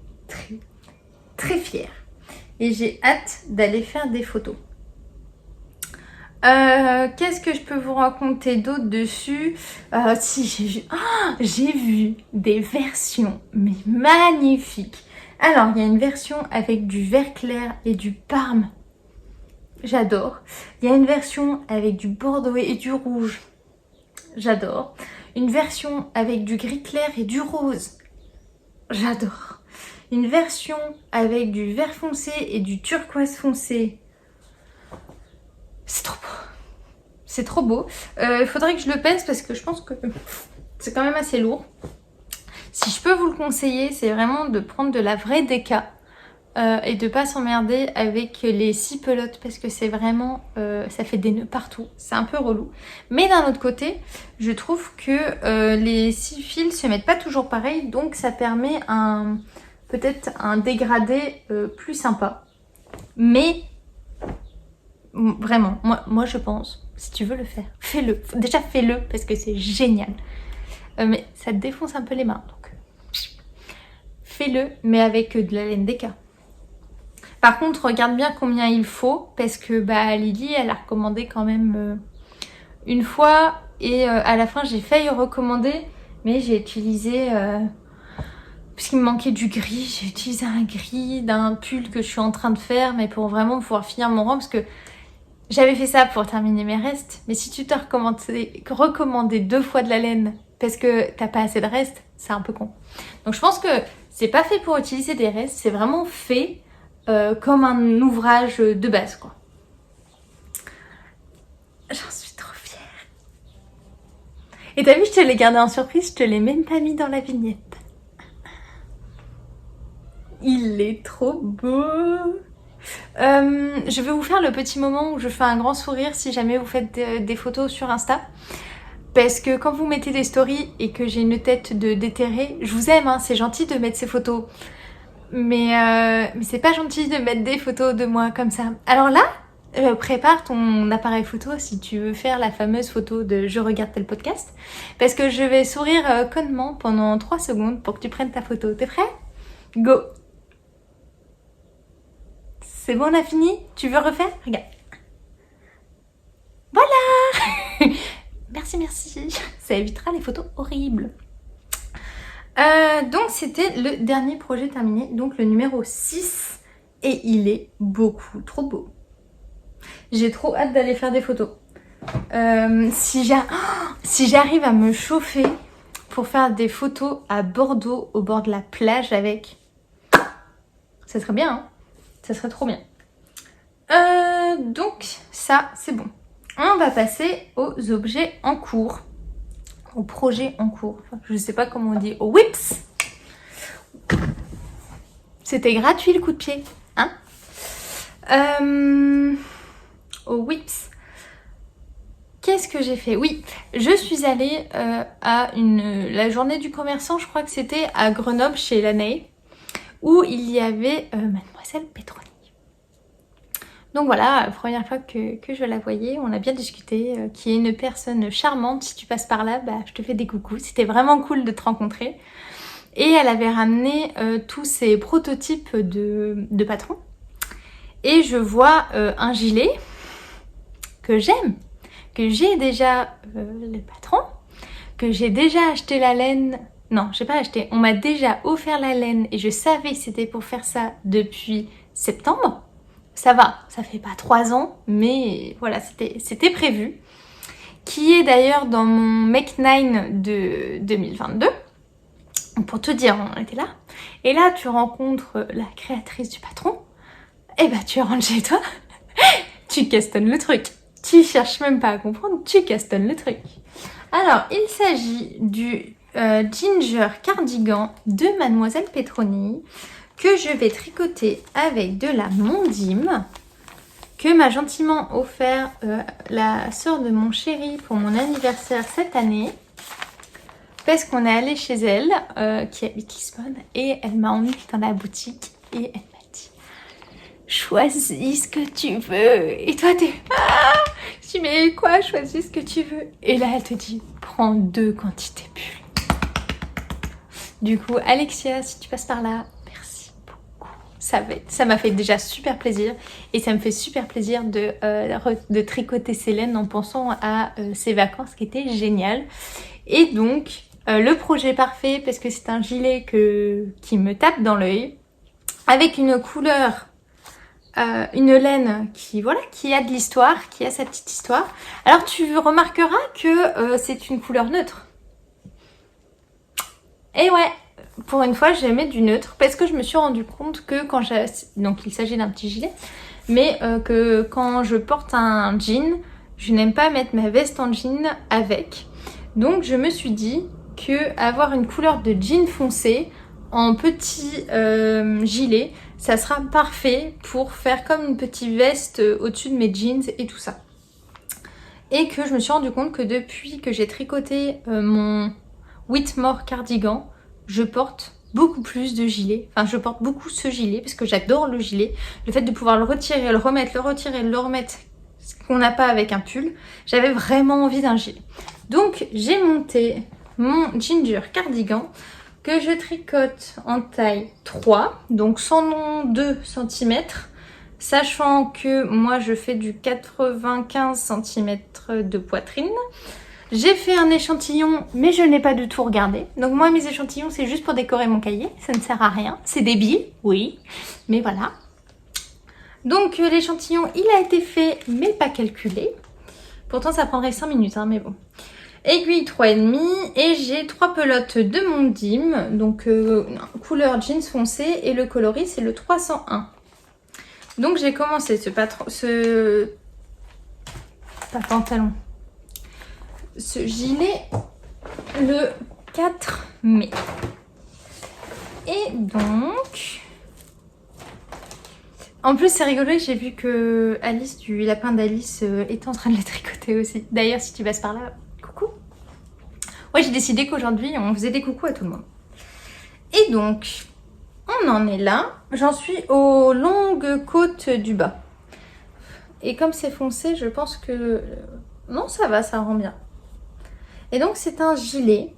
fière. Et j'ai hâte d'aller faire des photos. Qu'est-ce que je peux vous raconter d'autre dessus? Si, j'ai vu des versions, mais magnifiques. Alors, il y a une version avec du vert clair et du parme. J'adore. Il y a une version avec du bordeaux et du rouge. J'adore. Une version avec du gris clair et du rose. J'adore. Une version avec du vert foncé et du turquoise foncé. C'est trop beau. C'est trop beau. Il faudrait que je le pèse parce que je pense que c'est quand même assez lourd. Si je peux vous le conseiller, c'est vraiment de prendre de la vraie déca et de pas s'emmerder avec les 6 pelotes parce que c'est vraiment, ça fait des nœuds partout. C'est un peu relou. Mais d'un autre côté, je trouve que les 6 fils se mettent pas toujours pareil, donc ça permet peut-être un dégradé plus sympa. Mais vraiment, moi je pense, si tu veux le faire, fais-le. Déjà fais-le parce que c'est génial. Mais ça te défonce un peu les mains, donc fais-le, mais avec de la laine déca. Par contre, regarde bien combien il faut, parce que bah Lily, elle a recommandé quand même une fois, et à la fin j'ai failli recommander, mais j'ai utilisé, puisqu'il me manquait du gris, j'ai utilisé un gris d'un pull que je suis en train de faire, mais pour vraiment pouvoir finir mon rang, parce que j'avais fait ça pour terminer mes restes, mais si tu t'as recommandé 2 fois de la laine, parce que t'as pas assez de restes, c'est un peu con. Donc je pense que c'est pas fait pour utiliser des restes, c'est vraiment fait comme un ouvrage de base, quoi. J'en suis trop fière. Et t'as vu, je te l'ai gardé en surprise, je te l'ai même pas mis dans la vignette. Il est trop beau. Je vais vous faire le petit moment où je fais un grand sourire si jamais vous faites des photos sur Insta. Parce que quand vous mettez des stories et que j'ai une tête de déterrée, je vous aime, hein, c'est gentil de mettre ces photos. Mais c'est pas gentil de mettre des photos de moi comme ça. Alors là, prépare ton appareil photo si tu veux faire la fameuse photo de je regarde tel podcast. Parce que je vais sourire connement pendant 3 secondes pour que tu prennes ta photo. T'es prêt? Go! C'est bon, on a fini? Tu veux refaire? Regarde. Voilà! Merci. Ça évitera les photos horribles. Donc c'était le dernier projet terminé, donc le numéro 6. Et il est beaucoup trop beau. J'ai trop hâte d'aller faire des photos. Si j'arrive à me chauffer pour faire des photos à Bordeaux, au bord de la plage avec... Ça serait bien, hein? Ça serait trop bien. Donc ça, c'est bon. On va passer aux objets en cours. Aux projets en cours. Enfin, je sais pas comment on dit. Aux whips. C'était gratuit le coup de pied. Hein? Aux whips. Qu'est-ce que j'ai fait? Oui, je suis allée à la journée du commerçant, je crois que c'était à Grenoble chez Laney, où il y avait Mademoiselle Petroni. Donc voilà, première fois que je la voyais, on a bien discuté, qui est une personne charmante. Si tu passes par là, bah, je te fais des coucous. C'était vraiment cool de te rencontrer. Et elle avait ramené tous ses prototypes de patrons. Et je vois un gilet que j'aime, que j'ai déjà le patron, que j'ai déjà acheté la laine. Non, j'ai pas acheté. On m'a déjà offert la laine et je savais que c'était pour faire ça depuis septembre. Ça va, ça fait pas 3 ans, mais voilà, c'était prévu. Qui est d'ailleurs dans mon Make 9 de 2022. Pour te dire, on était là. Et là, tu rencontres la créatrice du patron. Et bah, tu rentres chez toi. Tu castonnes le truc. Tu cherches même pas à comprendre, tu castonnes le truc. Alors, il s'agit du Ginger Cardigan de Mademoiselle Petroni, que je vais tricoter avec de la Mondim, que m'a gentiment offert la sœur de mon chéri pour mon anniversaire cette année, parce qu'on est allé chez elle, qui habite Lisbonne, et elle m'a emmenée dans la boutique, et elle m'a dit « Choisis ce que tu veux ». Et toi, t'es « Ah !» Je dis « Mais quoi, choisis ce que tu veux ?» Et là, elle te dit « Prends 2 quantités bulles ». Du coup, Alexia, si tu passes par là, ça m'a fait déjà super plaisir et ça me fait super plaisir de tricoter ces laines en pensant à ces vacances qui étaient géniales. Et donc le projet parfait, parce que c'est un gilet qui me tape dans l'œil, avec une couleur, une laine qui a de l'histoire, qui a sa petite histoire. Alors tu remarqueras que c'est une couleur neutre. Et ouais, pour une fois, j'ai mis du neutre parce que je me suis rendu compte que donc il s'agit d'un petit gilet, mais que quand je porte un jean, je n'aime pas mettre ma veste en jean avec. Donc je me suis dit que avoir une couleur de jean foncé en petit gilet, ça sera parfait pour faire comme une petite veste au-dessus de mes jeans et tout ça. Et que je me suis rendu compte que depuis que j'ai tricoté mon Whitmore cardigan, je porte beaucoup plus de gilets. Enfin, je porte beaucoup ce gilet parce que j'adore le gilet. Le fait de pouvoir le retirer, le remettre, le retirer, le remettre, ce qu'on n'a pas avec un pull. J'avais vraiment envie d'un gilet. Donc, j'ai monté mon Ginger cardigan que je tricote en taille 3, donc 102 cm, sachant que moi je fais du 95 cm de poitrine. J'ai fait un échantillon, mais je n'ai pas du tout regardé. Donc moi, mes échantillons, c'est juste pour décorer mon cahier. Ça ne sert à rien. C'est débile, oui. Mais voilà. Donc l'échantillon, il a été fait, mais pas calculé. Pourtant, ça prendrait 5 minutes, hein, mais bon. Aiguille 3,5. Et j'ai 3 pelotes de Mondim. Donc couleur jeans foncé. Et le coloris, c'est le 301. Donc j'ai commencé pas pantalon. Ce gilet le 4 mai. Et donc... En plus, c'est rigolo, j'ai vu que Alice du lapin d'Alice est en train de le tricoter aussi. D'ailleurs, si tu passes par là, coucou. Ouais, j'ai décidé qu'aujourd'hui, on faisait des coucous à tout le monde. Et donc, on en est là. J'en suis aux longues côtes du bas. Et comme c'est foncé, je pense que... Non, ça va, ça rend bien. Et donc, c'est un gilet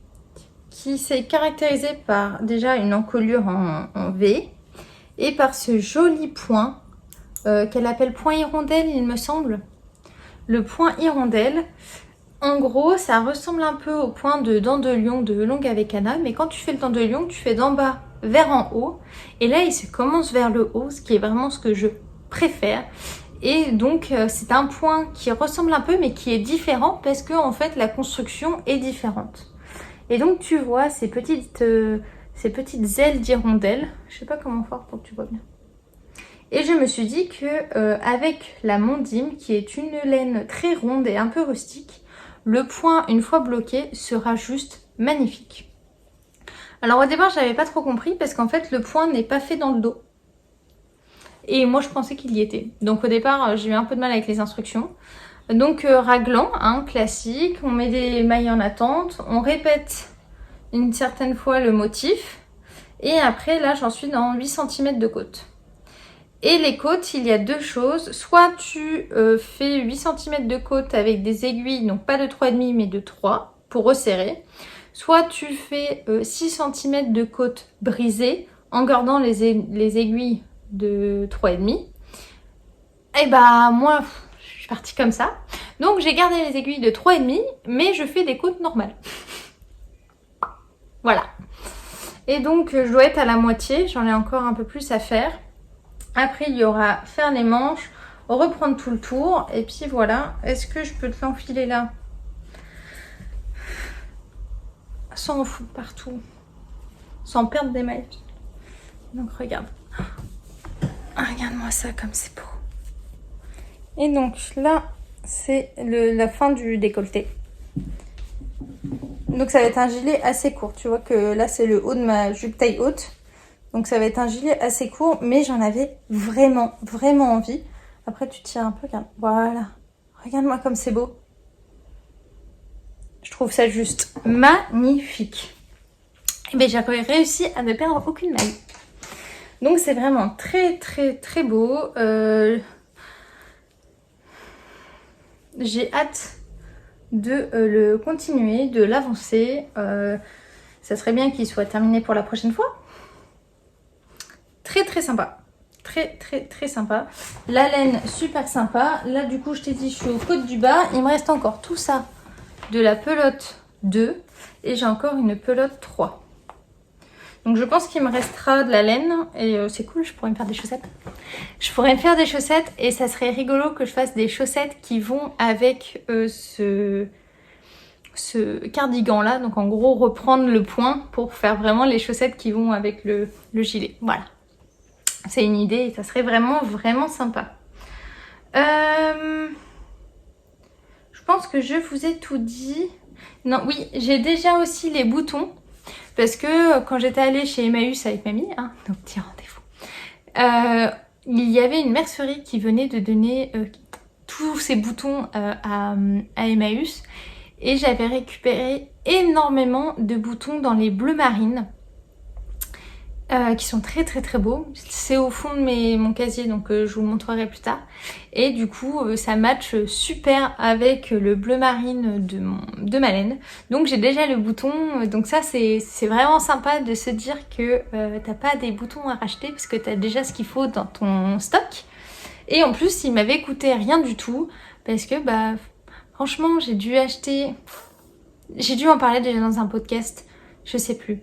qui s'est caractérisé par déjà une encolure en V. Et par ce joli point qu'elle appelle point hirondelle, il me semble. Le point hirondelle, en gros, ça ressemble un peu au point de dent de lion de Longue avec Anna, mais quand tu fais le dent de lion, tu fais d'en bas vers en haut. Et là, il se commence vers le haut, ce qui est vraiment ce que je préfère. Et donc, c'est un point qui ressemble un peu, mais qui est différent parce que en fait, la construction est différente. Et donc, tu vois ces petites ailes d'hirondelle. Je sais pas comment faire pour que tu vois bien. Et je me suis dit que avec la mondime, qui est une laine très ronde et un peu rustique, le point, une fois bloqué, sera juste magnifique. Alors au départ, j'avais pas trop compris parce qu'en fait, le point n'est pas fait dans le dos. Et moi, je pensais qu'il y était. Donc au départ, j'ai eu un peu de mal avec les instructions. Donc raglan, hein, classique. On met des mailles en attente. On répète une certaine fois le motif. Et après, là, j'en suis dans 8 cm de côte. Et les côtes, il y a deux choses. Soit tu fais 8 cm de côte avec des aiguilles, donc pas de 3,5 mais de 3 pour resserrer. Soit tu fais 6 cm de côte brisée en gardant les aiguilles de 3,5. Et bah moi, je suis partie comme ça. Donc j'ai gardé les aiguilles de 3,5 mais je fais des côtes normales. Voilà. Et donc je dois être à la moitié, j'en ai encore un peu plus à faire. Après, il y aura faire les manches, reprendre tout le tour. Et puis voilà. Est-ce que je peux te l'enfiler là? Sans en foutre partout. Sans perdre des mailles. Donc regarde. Regarde-moi ça comme c'est beau. Et donc là, c'est la fin du décolleté. Donc ça va être un gilet assez court. Tu vois que là, c'est le haut de ma jupe taille haute. Donc ça va être un gilet assez court, mais j'en avais vraiment, vraiment envie. Après tu tires un peu, regarde. Voilà. Regarde-moi comme c'est beau. Je trouve ça juste magnifique. Et bien j'ai réussi à ne perdre aucune maille. Donc c'est vraiment très, très, très beau. J'ai hâte de le continuer, de l'avancer. Ça serait bien qu'il soit terminé pour la prochaine fois. Très très sympa, très très très sympa. La laine super sympa. Là du coup je t'ai dit je suis aux côtes du bas. Il me reste encore tout ça de la pelote 2 et j'ai encore une pelote 3. Donc je pense qu'il me restera de la laine et c'est cool, je pourrais me faire des chaussettes. Je pourrais me faire des chaussettes et ça serait rigolo que je fasse des chaussettes qui vont avec ce cardigan là. Donc en gros reprendre le point pour faire vraiment les chaussettes qui vont avec le gilet. Voilà. C'est une idée et ça serait vraiment, vraiment sympa. Je pense que je vous ai tout dit. Non, oui, j'ai déjà aussi les boutons. Parce que quand j'étais allée chez Emmaüs avec mamie, hein, donc petit rendez-vous, il y avait une mercerie qui venait de donner tous ces boutons à Emmaüs. Et j'avais récupéré énormément de boutons dans les bleus marines. Qui sont très très très beaux. C'est au fond de mon casier, donc je vous le montrerai plus tard. Et du coup ça match super avec le bleu marine de ma laine. Donc j'ai déjà le bouton, donc ça c'est vraiment sympa de se dire que t'as pas des boutons à racheter parce que t'as déjà ce qu'il faut dans ton stock. Et en plus il m'avait coûté rien du tout parce que bah franchement j'ai dû en parler déjà dans un podcast, je sais plus.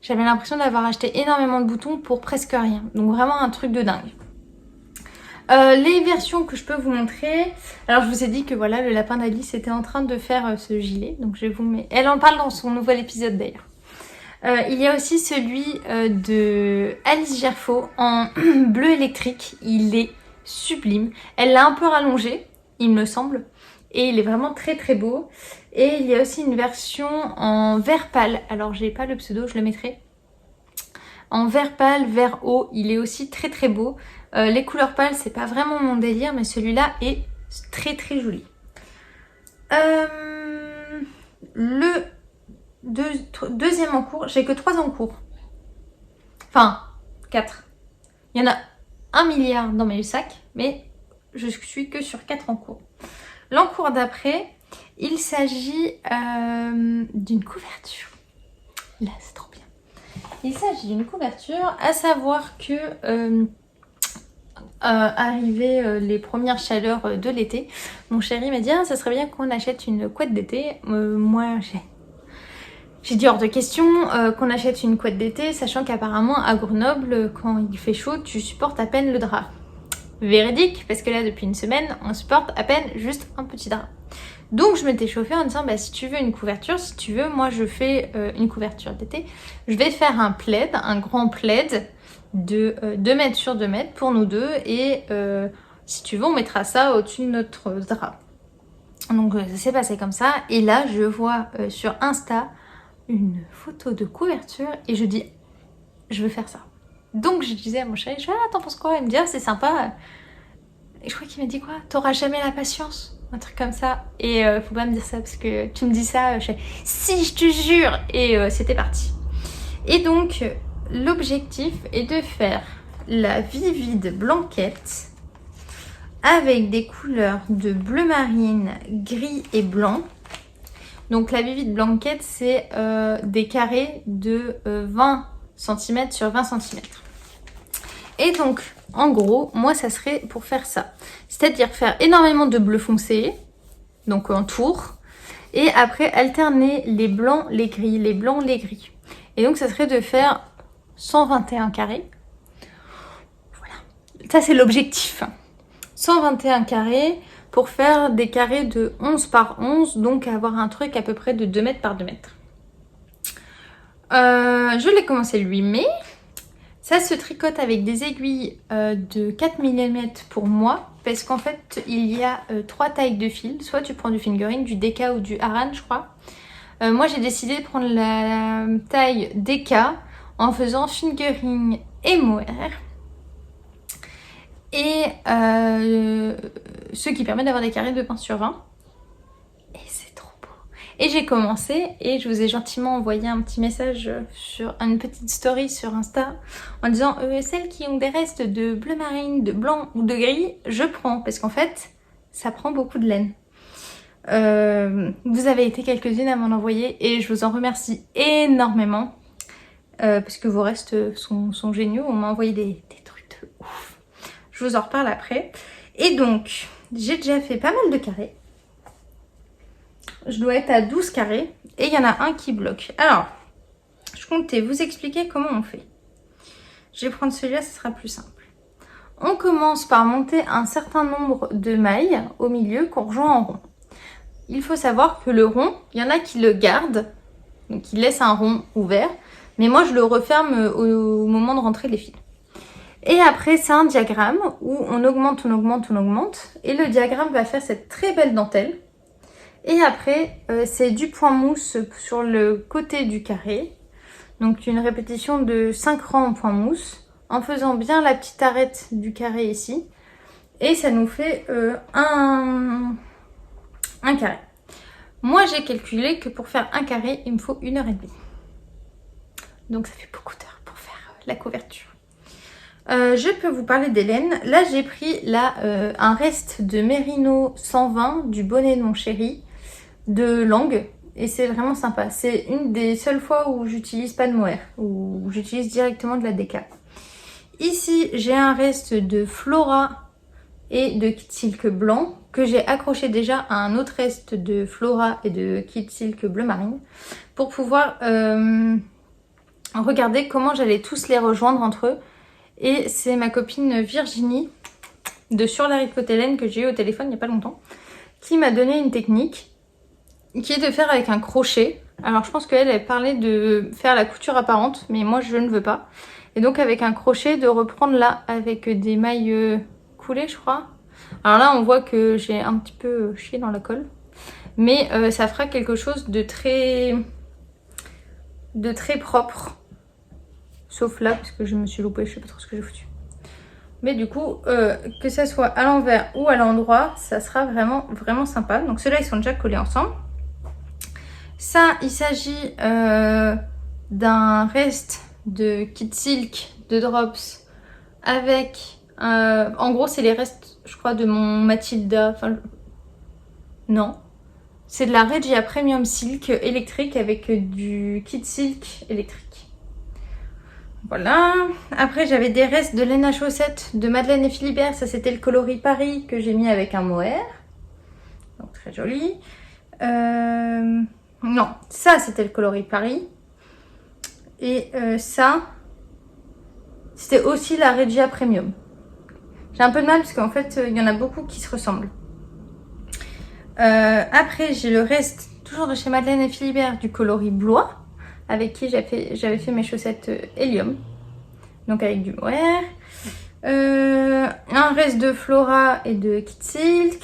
J'avais l'impression d'avoir acheté énormément de boutons pour presque rien. Donc vraiment un truc de dingue. Les versions que je peux vous montrer. Alors je vous ai dit que voilà, le lapin d'Alice était en train de faire ce gilet. Donc je vous mets... Elle en parle dans son nouvel épisode d'ailleurs. Il y a aussi celui de Alice Gerfaux en bleu électrique. Il est sublime. Elle l'a un peu rallongé, il me semble. et il est vraiment très très beau. Et il y a aussi une version en vert pâle, alors j'ai pas le pseudo, je le mettrai. En vert pâle, vert eau, il est aussi très très beau. Les couleurs pâles, c'est pas vraiment mon délire, mais celui-là est très très joli. Le deuxième en cours, j'ai que 3 en cours. Enfin, 4. Il y en a 1 milliard dans mes sacs, mais je suis que sur 4 en cours. L'encours d'après, il s'agit d'une couverture. Là, c'est trop bien. Il s'agit d'une couverture, à savoir que arrivé les premières chaleurs de l'été, mon chéri m'a dit ah, ça serait bien qu'on achète une couette d'été. Moi, j'ai dit hors de question qu'on achète une couette d'été, sachant qu'apparemment à Grenoble, quand il fait chaud, tu supportes à peine le drap. Véridique, parce que là depuis une semaine, on supporte à peine juste un petit drap. Donc je m'étais chauffée en disant bah, si tu veux une couverture, si tu veux, moi je fais une couverture d'été. Je vais faire un plaid, un grand plaid de 2 mètres sur 2 mètres pour nous deux et si tu veux on mettra ça au-dessus de notre drap. Donc ça s'est passé comme ça et là je vois sur Insta une photo de couverture et je dis je veux faire ça. Donc je disais à mon chéri, je dis ah t'en penses quoi? Il me dit ah c'est sympa. Et je crois qu'il m'a dit quoi? T'auras jamais la patience? Un truc comme ça. Et faut pas me dire ça parce que tu me dis ça, je fais si je te jure. Et c'était parti. Et donc l'objectif est de faire la Vivid Blanquette avec des couleurs de bleu marine, gris et blanc. Donc la Vivid Blanquette c'est des carrés de 20 cm sur 20 cm. Et donc en gros moi ça serait pour faire ça. C'est-à-dire faire énormément de bleu foncé, donc en tour. Et après alterner les blancs, les gris, les blancs, les gris. Et donc ça serait de faire 121 carrés. Voilà. Ça c'est l'objectif. 121 carrés pour faire des carrés de 11 par 11. Donc avoir un truc à peu près de 2 mètres par 2 mètres. Je l'ai commencé le 8 mai. Ça se tricote avec des aiguilles de 4 mm pour moi. Parce qu'en fait, il y a 3 tailles de fil. Soit tu prends du fingering, du DK ou du Aran, je crois. Moi, j'ai décidé de prendre la taille DK en faisant fingering et mohair. Et ce qui permet d'avoir des carrés de 20 sur 20. Et c'est trop beau. Et j'ai commencé et je vous ai gentiment envoyé un petit message sur une petite story sur Insta en disant celles qui ont des restes de bleu marine, de blanc ou de gris, je prends parce qu'en fait ça prend beaucoup de laine. Vous avez été quelques-unes à m'en envoyer et je vous en remercie énormément parce que vos restes sont géniaux. On m'a envoyé des trucs de ouf. Je vous en reparle après. Et donc j'ai déjà fait pas mal de carrés. Je dois être à 12 carrés et il y en a un qui bloque. Alors, je comptais vous expliquer comment on fait. Je vais prendre celui-là, ce sera plus simple. On commence par monter un certain nombre de mailles au milieu qu'on rejoint en rond. Il faut savoir que le rond, il y en a qui le gardent, donc qui laissent un rond ouvert, mais moi je le referme au moment de rentrer les fils. Et après, c'est un diagramme où on augmente, on augmente, on augmente, et le diagramme va faire cette très belle dentelle. Et après, c'est du point mousse sur le côté du carré. Donc une répétition de 5 rangs en point mousse, en faisant bien la petite arête du carré ici. Et ça nous fait un carré. Moi, j'ai calculé que pour faire un carré, il me faut 1h30. Donc ça fait beaucoup d'heures pour faire la couverture. Je peux vous parler des laines. Là, j'ai pris un reste de Merino 120 du bonnet de mon chéri de langue et c'est vraiment sympa. C'est une des seules fois où j'utilise pas de mohair, où j'utilise directement de la DK. Ici, j'ai un reste de Flora et de Kid Silk blanc que j'ai accroché déjà à un autre reste de Flora et de Kid Silk bleu marine pour pouvoir regarder comment j'allais tous les rejoindre entre eux. Et c'est ma copine Virginie de Sur la Ricotte Hélène que j'ai eu au téléphone il n'y a pas longtemps qui m'a donné une technique qui est de faire avec un crochet. Alors je pense qu'elle parlait de faire la couture apparente, mais moi je ne veux pas. Et donc avec un crochet de reprendre là avec des mailles coulées je crois. Alors là, on voit que j'ai un petit peu chié dans la colle. Mais ça fera quelque chose de très propre. Sauf là, parce que je me suis loupée, je sais pas trop ce que j'ai foutu. Mais du coup, que ça soit à l'envers ou à l'endroit, ça sera vraiment, vraiment sympa. Donc ceux-là, ils sont déjà collés ensemble. Ça, il s'agit d'un reste de Kit Silk de Drops avec... en gros, c'est les restes, je crois, de mon Matilda. Enfin, non. C'est de la Regia Premium Silk électrique avec du Kit Silk électrique. Voilà. Après, j'avais des restes de laine à chaussettes de Madeleine et Philibert. Ça, c'était le coloris Paris que j'ai mis avec un mohair. Donc, très joli. Non, ça, c'était le coloris Paris. Et ça, c'était aussi la Regia Premium. J'ai un peu de mal parce qu'en fait, il y en a beaucoup qui se ressemblent. Après, j'ai le reste, toujours de chez Madeleine et Philibert, du coloris Blois, avec qui j'avais fait mes chaussettes Helium. Donc avec du mohair. Un reste de Flora et de Kit Silk.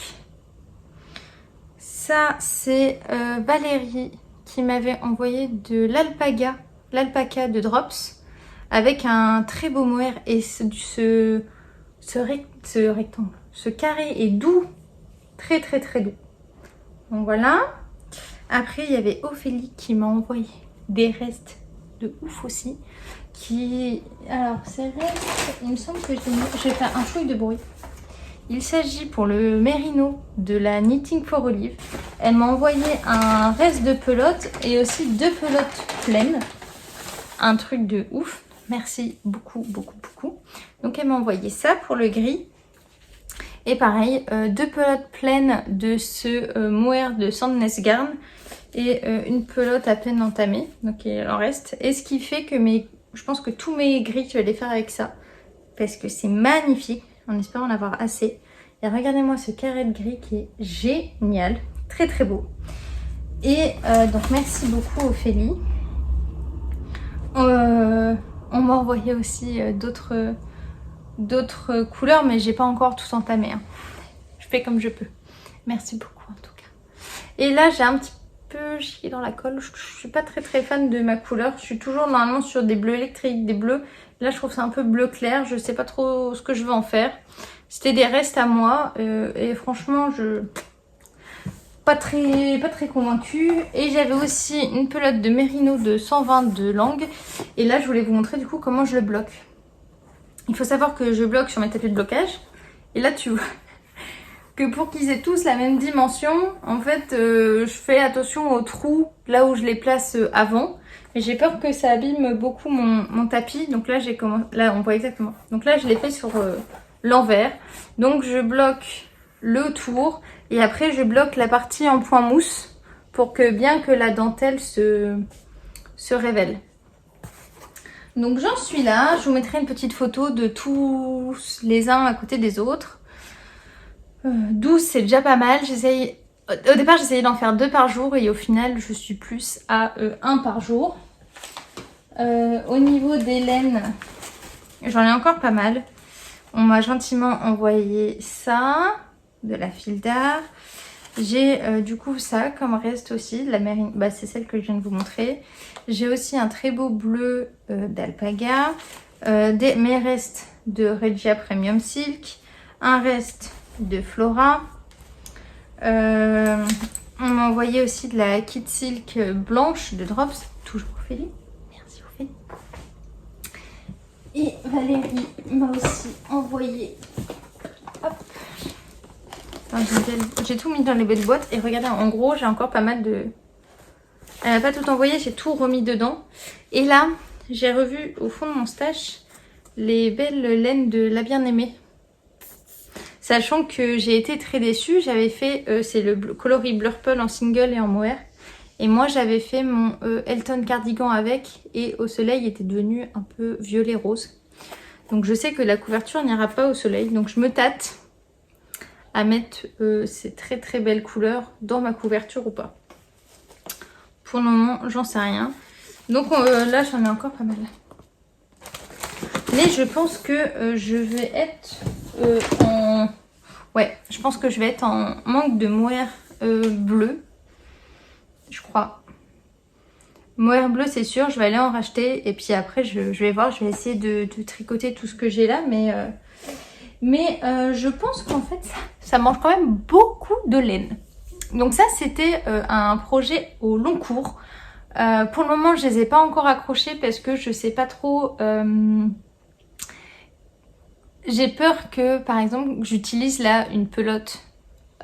Ça, c'est Valérie qui m'avait envoyé de l'alpaca de Drops, avec un très beau mohair. Et ce rectangle, ce carré est doux, très très très doux. Donc voilà. Après, il y avait Ophélie qui m'a envoyé des restes de ouf aussi. Alors, ces restes, il me semble que j'ai fait un chouille de bruit. Il s'agit pour le mérino de la Knitting for Olive. Elle m'a envoyé un reste de pelote et aussi 2 pelotes pleines. Un truc de ouf. Merci beaucoup, beaucoup, beaucoup. Donc, elle m'a envoyé ça pour le gris. Et pareil, 2 pelotes pleines de ce mohair de Sandnes Garn et une pelote à peine entamée. Donc il en reste. Et ce qui fait que je pense que tous mes gris, je vais les faire avec ça. Parce que c'est magnifique, en espérant en avoir assez. Et regardez-moi ce carré de gris qui est génial. Très très beau. Et donc merci beaucoup Ophélie. On m'a envoyé aussi d'autres couleurs, mais j'ai pas encore tout entamé. Hein. Je fais comme je peux. Merci beaucoup en tout cas. Et là, j'ai un petit peu chié dans la colle. Je suis pas très très fan de ma couleur. Je suis toujours normalement sur des bleus électriques, des bleus. Là, je trouve ça un peu bleu clair. Je sais pas trop ce que je veux en faire. C'était des restes à moi et franchement, pas très convaincue. Et j'avais aussi une pelote de mérino de 120 de langue. Et là, je voulais vous montrer du coup comment je le bloque. Il faut savoir que je bloque sur mes tapis de blocage. Et là, tu vois que pour qu'ils aient tous la même dimension, en fait, je fais attention aux trous là où je les place avant. Mais j'ai peur que ça abîme beaucoup mon tapis. Donc là, là, on voit exactement. Donc là, je l'ai fait sur l'envers. Donc je bloque le tour. Et après, je bloque la partie en point mousse pour que bien que la dentelle se révèle. Donc j'en suis là, je vous mettrai une petite photo de tous les uns à côté des autres. 12 c'est déjà pas mal, au départ j'essayais d'en faire 2 par jour et au final je suis plus à 1 par jour. Au niveau des laines, j'en ai encore pas mal. On m'a gentiment envoyé ça, de la file d'art. J'ai du coup ça comme reste aussi, de la mérine, bah, c'est celle que je viens de vous montrer. J'ai aussi un très beau bleu d'alpaga, mes restes de Regia Premium Silk, un reste de Flora. On m'a envoyé aussi de la Kit Silk blanche de Drops, toujours Ophélie. Merci Ophélie. Et Valérie m'a aussi envoyé... Hop. J'ai tout mis dans les belles boîtes et regardez, en gros, j'ai encore pas mal de... Elle n'a pas tout envoyé, j'ai tout remis dedans. Et là, j'ai revu au fond de mon stash les belles laines de La Bien-Aimée. Sachant que j'ai été très déçue, j'avais fait, c'est le coloris Blurple en single et en mohair. Et moi, j'avais fait mon Elton cardigan avec et au soleil, il était devenu un peu violet-rose. Donc je sais que la couverture n'ira pas au soleil, donc je me tâte à mettre ces très très belles couleurs dans ma couverture ou pas. Pour le moment, j'en sais rien. Donc là, j'en ai encore pas mal. Mais je pense que je vais être Ouais, je pense que je vais être en manque de mohair bleu, je crois. Mohair bleu, c'est sûr, je vais aller en racheter. Et puis après, je vais voir, je vais essayer de tricoter tout ce que j'ai là. Mais je pense qu'en fait, ça mange quand même beaucoup de laine. Donc ça, c'était un projet au long cours. Pour le moment, je les ai pas encore accrochés parce que je sais pas trop... J'ai peur que, par exemple, j'utilise là une pelote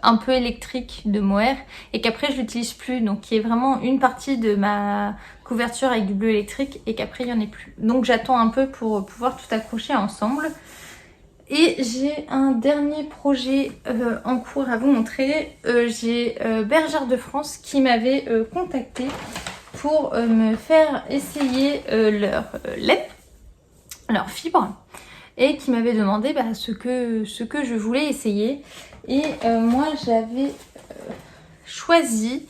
un peu électrique de mohair et qu'après je l'utilise plus, donc il y ait vraiment une partie de ma couverture avec du bleu électrique et qu'après il n'y en ait plus. Donc j'attends un peu pour pouvoir tout accrocher ensemble. Et j'ai un dernier projet en cours à vous montrer. J'ai Bergère de France qui m'avait contacté pour me faire essayer leur laine, leur fibre, et qui m'avait demandé ce que je voulais essayer. Et moi j'avais choisi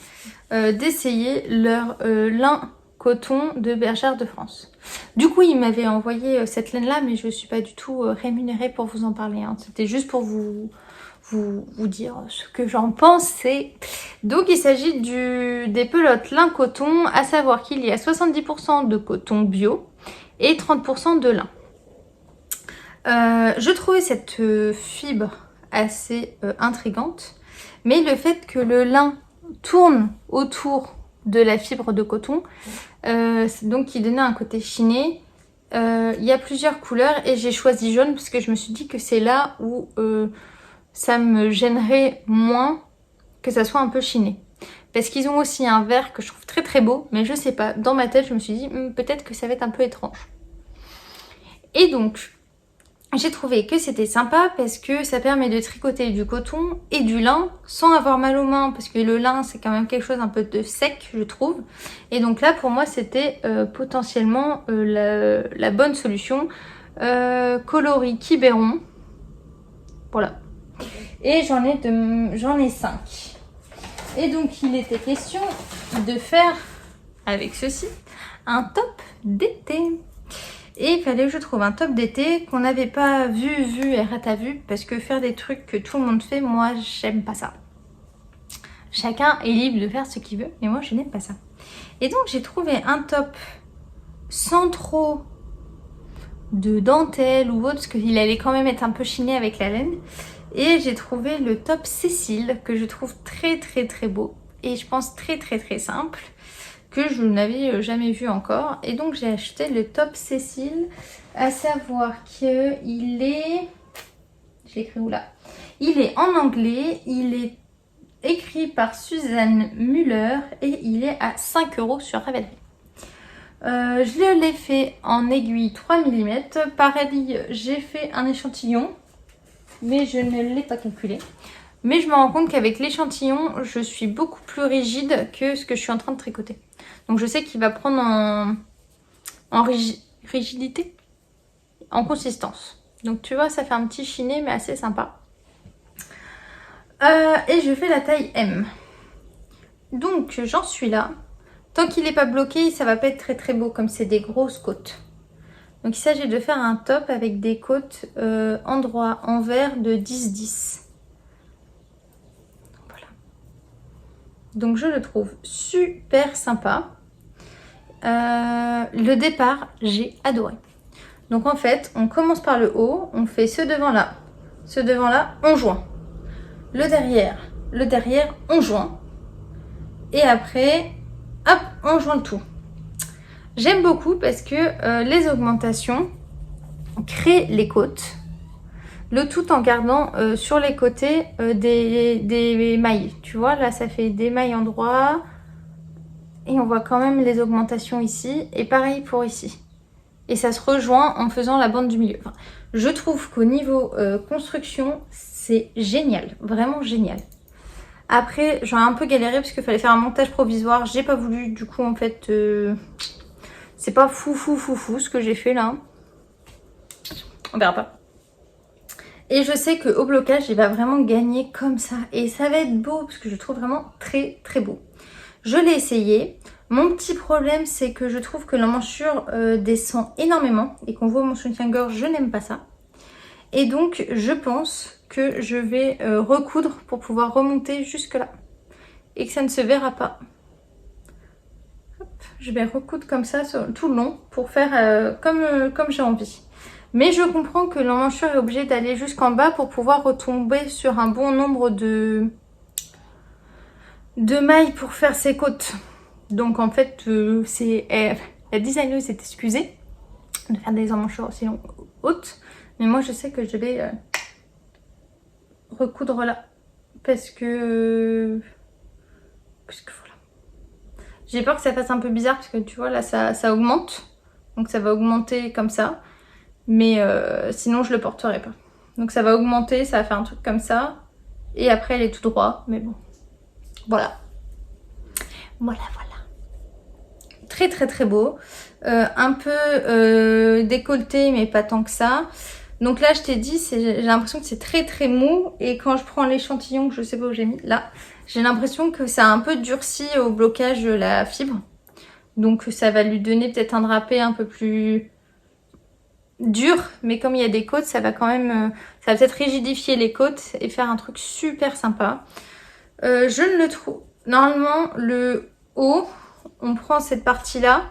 d'essayer leur lin coton de Bergère de France. Du coup il m'avait envoyé cette laine là, mais je ne suis pas du tout rémunérée pour vous en parler, hein. C'était juste pour vous dire ce que j'en pensais. Donc il s'agit des pelotes lin coton, à savoir qu'il y a 70% de coton bio et 30% de lin. Je trouvais cette fibre assez intrigante, mais le fait que le lin tourne autour de la fibre de coton, donc qui donnait un côté chiné. Il y a plusieurs couleurs et j'ai choisi jaune parce que je me suis dit que c'est là où ça me gênerait moins que ça soit un peu chiné. Parce qu'ils ont aussi un vert que je trouve très très beau, mais je sais pas, dans ma tête je me suis dit peut-être que ça va être un peu étrange. Et donc j'ai trouvé que c'était sympa parce que ça permet de tricoter du coton et du lin sans avoir mal aux mains, parce que le lin c'est quand même quelque chose un peu de sec, je trouve. Et donc là pour moi c'était potentiellement la bonne solution. Coloris Quiberon, voilà. Et j'en ai 5. Et donc il était question de faire avec ceci un top d'été. Et il fallait que je trouve un top d'été qu'on n'avait pas vu et rata vu, parce que faire des trucs que tout le monde fait, moi j'aime pas ça. Chacun est libre de faire ce qu'il veut, mais moi je n'aime pas ça. Et donc j'ai trouvé un top sans trop de dentelle ou autre, parce qu'il allait quand même être un peu chiné avec la laine. Et j'ai trouvé le top Cécile, que je trouve très très très beau. Et je pense très très très simple, que je n'avais jamais vu encore. Et donc j'ai acheté le top Cécile, à savoir qu'il est... Je l'ai écrit où là? Il est en anglais, il est écrit par Suzanne Muller et il est à 5 € sur Ravelry. Je l'ai fait en aiguille 3 mm. Pareil, j'ai fait un échantillon, mais je ne l'ai pas calculé. Mais je me rends compte qu'avec l'échantillon, je suis beaucoup plus rigide que ce que je suis en train de tricoter. Donc je sais qu'il va prendre en rigidité, en consistance. Donc tu vois, ça fait un petit chiné, mais assez sympa. Et je fais la taille M. Donc j'en suis là. Tant qu'il n'est pas bloqué, ça va pas être très très beau, comme c'est des grosses côtes. Donc il s'agit de faire un top avec des côtes endroit envers de 10-10. Voilà. Donc je le trouve super sympa. Le départ, j'ai adoré. Donc en fait, on commence par le haut, on fait ce devant là, on joint. Le derrière, on joint. Et après, hop, on joint le tout. J'aime beaucoup parce que les augmentations créent les côtes. Le tout en gardant sur les côtés des mailles. Tu vois, là ça fait des mailles endroit. Et on voit quand même les augmentations ici. Et pareil pour ici. Et ça se rejoint en faisant la bande du milieu. Enfin, je trouve qu'au niveau construction, c'est génial. Vraiment génial. Après, j'en ai un peu galéré parce qu'il fallait faire un montage provisoire. J'ai pas voulu. Du coup, en fait, c'est pas fou ce que j'ai fait là. On verra pas. Et je sais qu'au blocage, il va vraiment gagner comme ça. Et ça va être beau parce que je trouve vraiment très très beau. Je l'ai essayé. Mon petit problème, c'est que je trouve que l'emmanchure descend énormément et qu'on voit mon soutien-gorge, je n'aime pas ça. Et donc je pense que je vais recoudre pour pouvoir remonter jusque là. Et que ça ne se verra pas. Hop, je vais recoudre comme ça tout le long pour faire comme j'ai envie. Mais je comprends que l'emmanchure est obligée d'aller jusqu'en bas pour pouvoir retomber sur un bon nombre de mailles pour faire ses côtes. Donc en fait, la designeuse s'est excusée de faire des emmanchures aussi hautes. Mais moi je sais que je vais recoudre là. Parce que voilà. J'ai peur que ça fasse un peu bizarre parce que tu vois là ça augmente. Donc ça va augmenter comme ça. Mais sinon je le porterai pas. Donc ça va augmenter, ça va faire un truc comme ça. Et après elle est tout droit. Mais bon. Voilà. Voilà. Très très très beau. Un peu décolleté mais pas tant que ça. Donc là je t'ai dit, j'ai l'impression que c'est très très mou. Et quand je prends l'échantillon, que je sais pas où j'ai mis, là, j'ai l'impression que ça a un peu durci au blocage de la fibre. Donc ça va lui donner peut-être un drapé un peu plus dur, mais comme il y a des côtes, ça va quand même, ça va peut-être rigidifier les côtes et faire un truc super sympa. Je ne le trouve, normalement le haut, on prend cette partie là,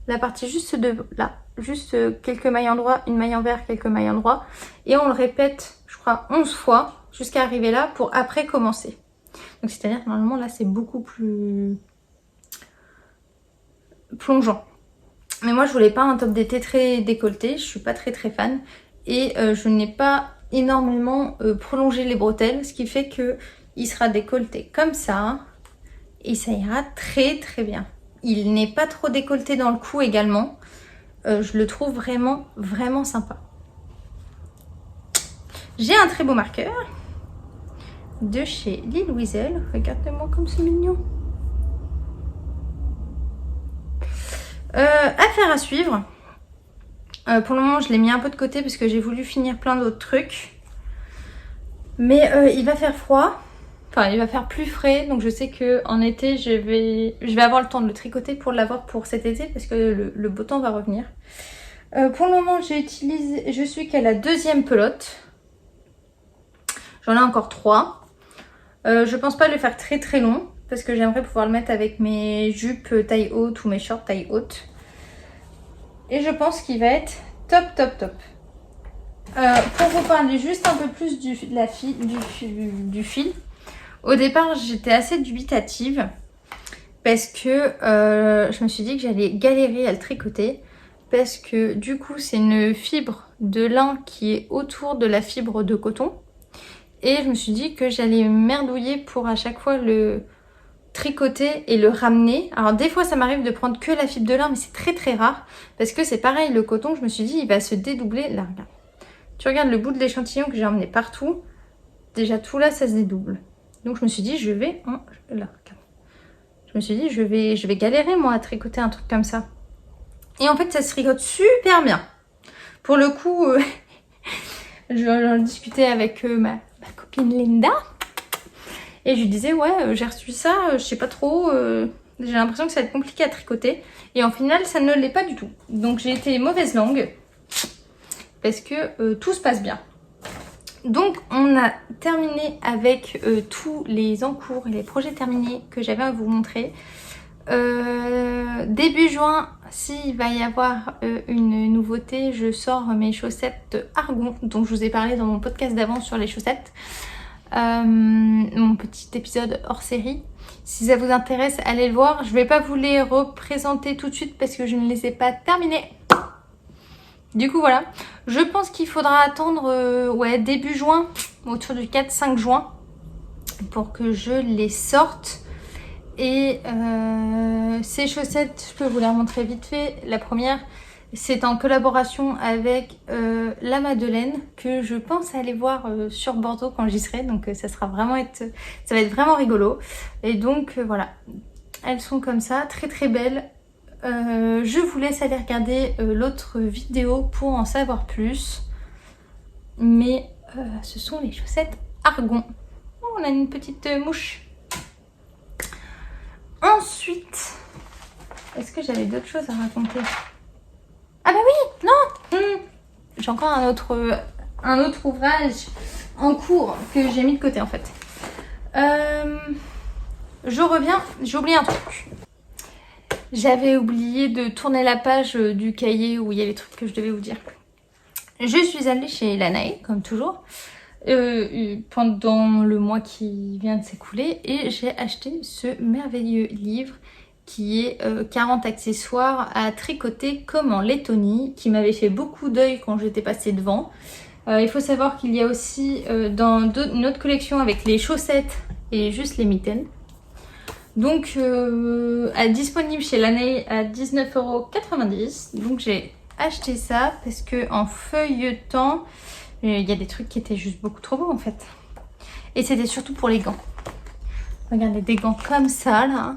la partie juste de là, juste quelques mailles endroits, une maille envers, quelques mailles endroits, et on le répète, je crois 11 fois jusqu'à arriver là pour après commencer. Donc c'est à dire que normalement là c'est beaucoup plus plongeant. Mais moi je voulais pas un top d'été très décolleté, je suis pas très fan. Et je n'ai pas énormément prolongé les bretelles, ce qui fait que il sera décolleté comme ça. Et ça ira très très bien. Il n'est pas trop décolleté dans le cou également. Je le trouve vraiment sympa. J'ai un très beau marqueur de chez Lille Weasel. Regardez-moi comme c'est mignon. Affaire à suivre. Pour le moment je l'ai mis un peu de côté parce que j'ai voulu finir plein d'autres trucs. Mais il va faire froid. Enfin il va faire plus frais. Donc je sais qu'en été je vais avoir le temps de le tricoter pour l'avoir pour cet été. Parce que le beau temps va revenir. Pour le moment je suis qu'à la deuxième pelote. J'en ai encore 3. Je pense pas le faire très long. Parce que j'aimerais pouvoir le mettre avec mes jupes taille haute ou mes shorts taille haute. Et je pense qu'il va être top. Pour vous parler juste un peu plus du fil. Au départ, j'étais assez dubitative. Parce que je me suis dit que j'allais galérer à le tricoter. Parce que du coup, c'est une fibre de lin qui est autour de la fibre de coton. Et je me suis dit que j'allais merdouiller pour à chaque fois le tricoter et le ramener. Alors des fois ça m'arrive de prendre que la fibre de lin, mais c'est très rare parce que c'est pareil, le coton, je me suis dit il va se dédoubler. Là regarde, tu regardes le bout de l'échantillon que j'ai emmené partout, déjà tout là ça se dédouble. Donc je me suis dit je vais je vais galérer moi à tricoter un truc comme ça. Et en fait ça se tricote super bien. Pour le coup j'en discutais avec ma copine Linda. Et je lui disais ouais j'ai reçu ça, je sais pas trop, j'ai l'impression que ça va être compliqué à tricoter. Et en final ça ne l'est pas du tout. Donc j'ai été mauvaise langue. Parce que tout se passe bien. Donc on a terminé avec tous les encours et les projets terminés que j'avais à vous montrer. Début juin, s'il va y avoir une nouveauté, je sors mes chaussettes Argon dont je vous ai parlé dans mon podcast d'avant sur les chaussettes. Mon petit épisode hors série. Si ça vous intéresse, allez le voir. Je vais pas vous les représenter tout de suite parce que je ne les ai pas terminés. Du coup voilà, je pense qu'il faudra attendre début juin, autour du 4-5 juin, pour que je les sorte. Et ces chaussettes, je peux vous les remontrer vite fait. La première, c'est en collaboration avec la Madeleine, que je pense aller voir sur Bordeaux quand j'y serai. Donc ça va être vraiment rigolo. Et donc voilà, elles sont comme ça, très belles. Je vous laisse aller regarder l'autre vidéo pour en savoir plus. Mais ce sont les chaussettes Argon. Oh, on a une petite mouche. Ensuite, est-ce que j'avais d'autres choses à raconter? Ah bah oui, non, j'ai encore un autre ouvrage en cours que j'ai mis de côté en fait. Je reviens, j'ai oublié un truc. J'avais oublié de tourner la page du cahier où il y a les trucs que je devais vous dire. Je suis allée chez Lanae, comme toujours, pendant le mois qui vient de s'écouler, et j'ai acheté ce merveilleux livre qui est 40 accessoires à tricoter comme en Lettonie, qui m'avait fait beaucoup d'œil quand j'étais passée devant. Il faut savoir qu'il y a aussi dans une autre collection avec les chaussettes et juste les mitaines. Donc disponible chez Lanae à 19,90 €. Donc j'ai acheté ça parce que en feuilletant, il y a des trucs qui étaient juste beaucoup trop beaux en fait. Et c'était surtout pour les gants. Regardez, des gants comme ça là.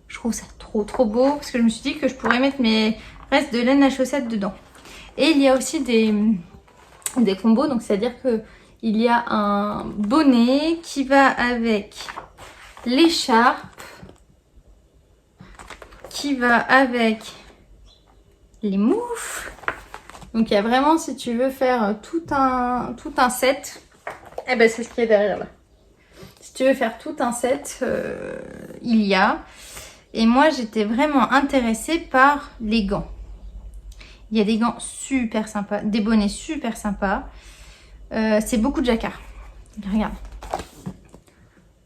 Je trouve ça trop beau parce que je me suis dit que je pourrais mettre mes restes de laine à chaussettes dedans. Et il y a aussi des combos, donc c'est-à-dire que il y a un bonnet qui va avec l'écharpe, qui va avec les moufles. Donc il y a vraiment, si tu veux faire tout un set, eh ben c'est ce qui est derrière là. Si tu veux faire tout un set, il y a. Et moi j'étais vraiment intéressée par les gants. Il y a des gants super sympas, des bonnets super sympas. C'est beaucoup de jacquard. Regarde.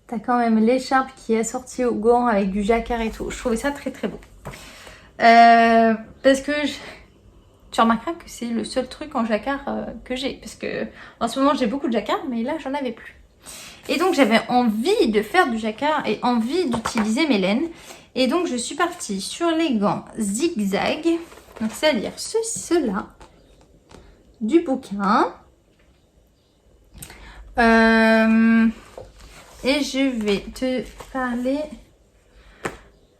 T'as quand même l'écharpe qui est assortie au gant avec du jacquard et tout. Je trouvais ça très beau. Parce que tu remarqueras que c'est le seul truc en jacquard que j'ai. Parce que en ce moment j'ai beaucoup de jacquard, mais là j'en avais plus. Et donc j'avais envie de faire du jacquard et envie d'utiliser mes laines. Et donc je suis partie sur les gants zigzag. Donc c'est-à-dire ceux-là. Du bouquin. Et je vais te parler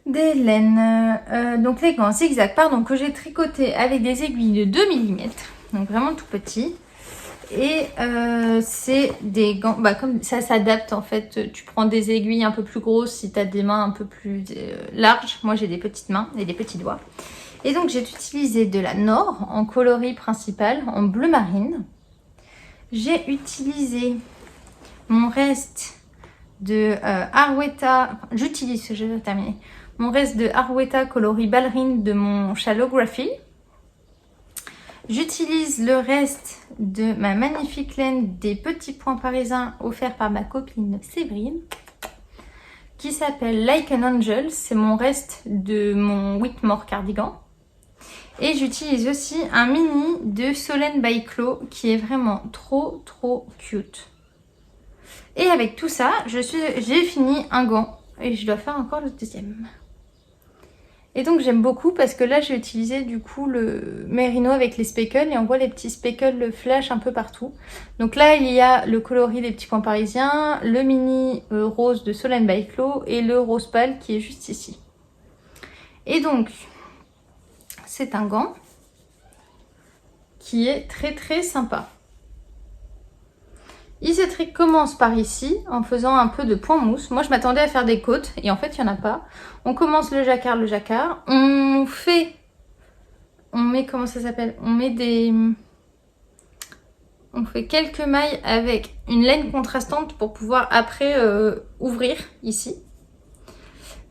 des laines. Donc les gants zigzag, pardon, que j'ai tricoté avec des aiguilles de 2 mm. Donc vraiment tout petit. Et c'est des gants, bah, comme ça s'adapte en fait. Tu prends des aiguilles un peu plus grosses si tu as des mains un peu plus larges. Moi j'ai des petites mains et des petits doigts. Et donc j'ai utilisé de la Nord en coloris principal, en bleu marine. J'ai utilisé mon reste de Arwetta, j'utilise, je vais terminer, mon reste de Arwetta coloris ballerine de mon Shallowgraphy. J'utilise le reste de ma magnifique laine des petits points parisiens offert par ma copine Séverine, qui s'appelle Like an Angel. C'est mon reste de mon Whitmore cardigan. Et j'utilise aussi un mini de Solène by Chloe qui est vraiment trop cute. Et avec tout ça, j'ai fini un gant et je dois faire encore le deuxième. Et donc j'aime beaucoup parce que là j'ai utilisé du coup le mérino avec les speckles et on voit les petits speckles flash un peu partout. Donc là il y a le coloris des petits points parisiens, le mini rose de Solène by Chloe et le rose pâle qui est juste ici. Et donc c'est un gant qui est très sympa. Easy commence par ici en faisant un peu de point mousse. Moi je m'attendais à faire des côtes et en fait il n'y en a pas. On commence le jacquard. On met comment ça s'appelle? On fait quelques mailles avec une laine contrastante pour pouvoir après ouvrir ici.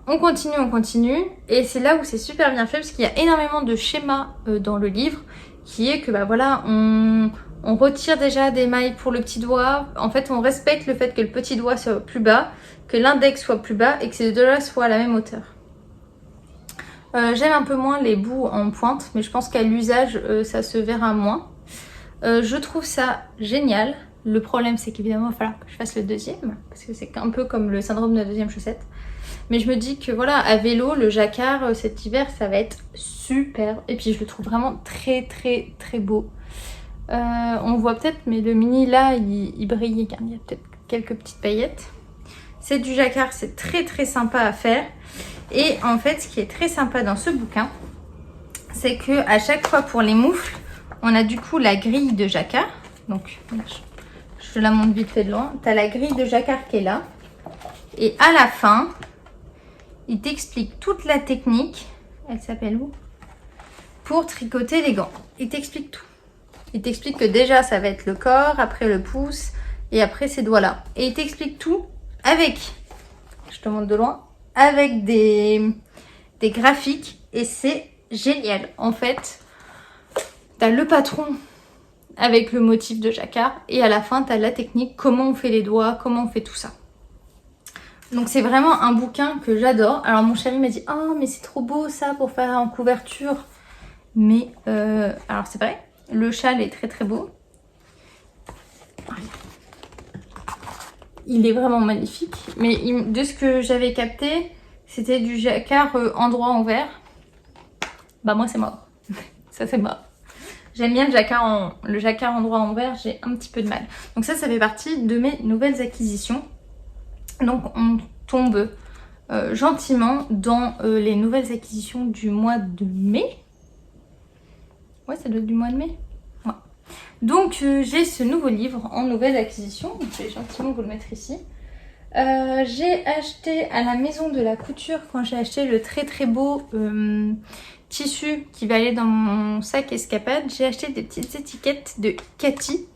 On continue et c'est là où c'est super bien fait parce qu'il y a énormément de schémas dans le livre qui est que bah voilà, on retire déjà des mailles pour le petit doigt. En fait, on respecte le fait que le petit doigt soit plus bas, que l'index soit plus bas et que ces deux-là soient à la même hauteur. J'aime un peu moins les bouts en pointe, mais je pense qu'à l'usage, ça se verra moins. Je trouve ça génial. Le problème, c'est qu'évidemment, il va falloir que je fasse le deuxième, parce que c'est un peu comme le syndrome de la deuxième chaussette. Mais je me dis que voilà, à vélo, le jacquard cet hiver, ça va être super. Et puis je le trouve vraiment très beau. On voit peut-être, mais le mini là, il brille. Il y a peut-être quelques petites paillettes. C'est du jacquard, c'est très sympa à faire. Et en fait, ce qui est très sympa dans ce bouquin, c'est que à chaque fois pour les moufles, on a du coup la grille de jacquard. Donc, je la montre vite fait de loin. Tu as la grille de jacquard qui est là. Et à la fin, il t'explique toute la technique. Elle s'appelle où? Pour tricoter les gants. Il t'explique tout. Il t'explique que déjà ça va être le corps, après le pouce et après ces doigts-là. Et il t'explique tout avec, je te montre de loin, avec des graphiques et c'est génial. En fait, t'as le patron avec le motif de jacquard et à la fin t'as la technique, comment on fait les doigts, comment on fait tout ça. Donc c'est vraiment un bouquin que j'adore. Alors mon chéri m'a dit oh mais c'est trop beau ça pour faire en couverture. Mais alors c'est vrai, le châle est très très beau. Il est vraiment magnifique. Mais de ce que j'avais capté, c'était du jacquard endroit envers. Bah moi c'est mort. Ça c'est mort. J'aime bien le jacquard endroit envers, j'ai un petit peu de mal. Donc ça fait partie de mes nouvelles acquisitions. Donc on tombe gentiment dans les nouvelles acquisitions du mois de mai. Ouais, ça doit être du mois de mai. Ouais. Donc j'ai ce nouveau livre en nouvelle acquisition. Je vais gentiment vous le mettre ici. J'ai acheté à la maison de la couture, quand j'ai acheté le très très beau tissu qui va aller dans mon sac escapade, j'ai acheté des petites étiquettes de Cathy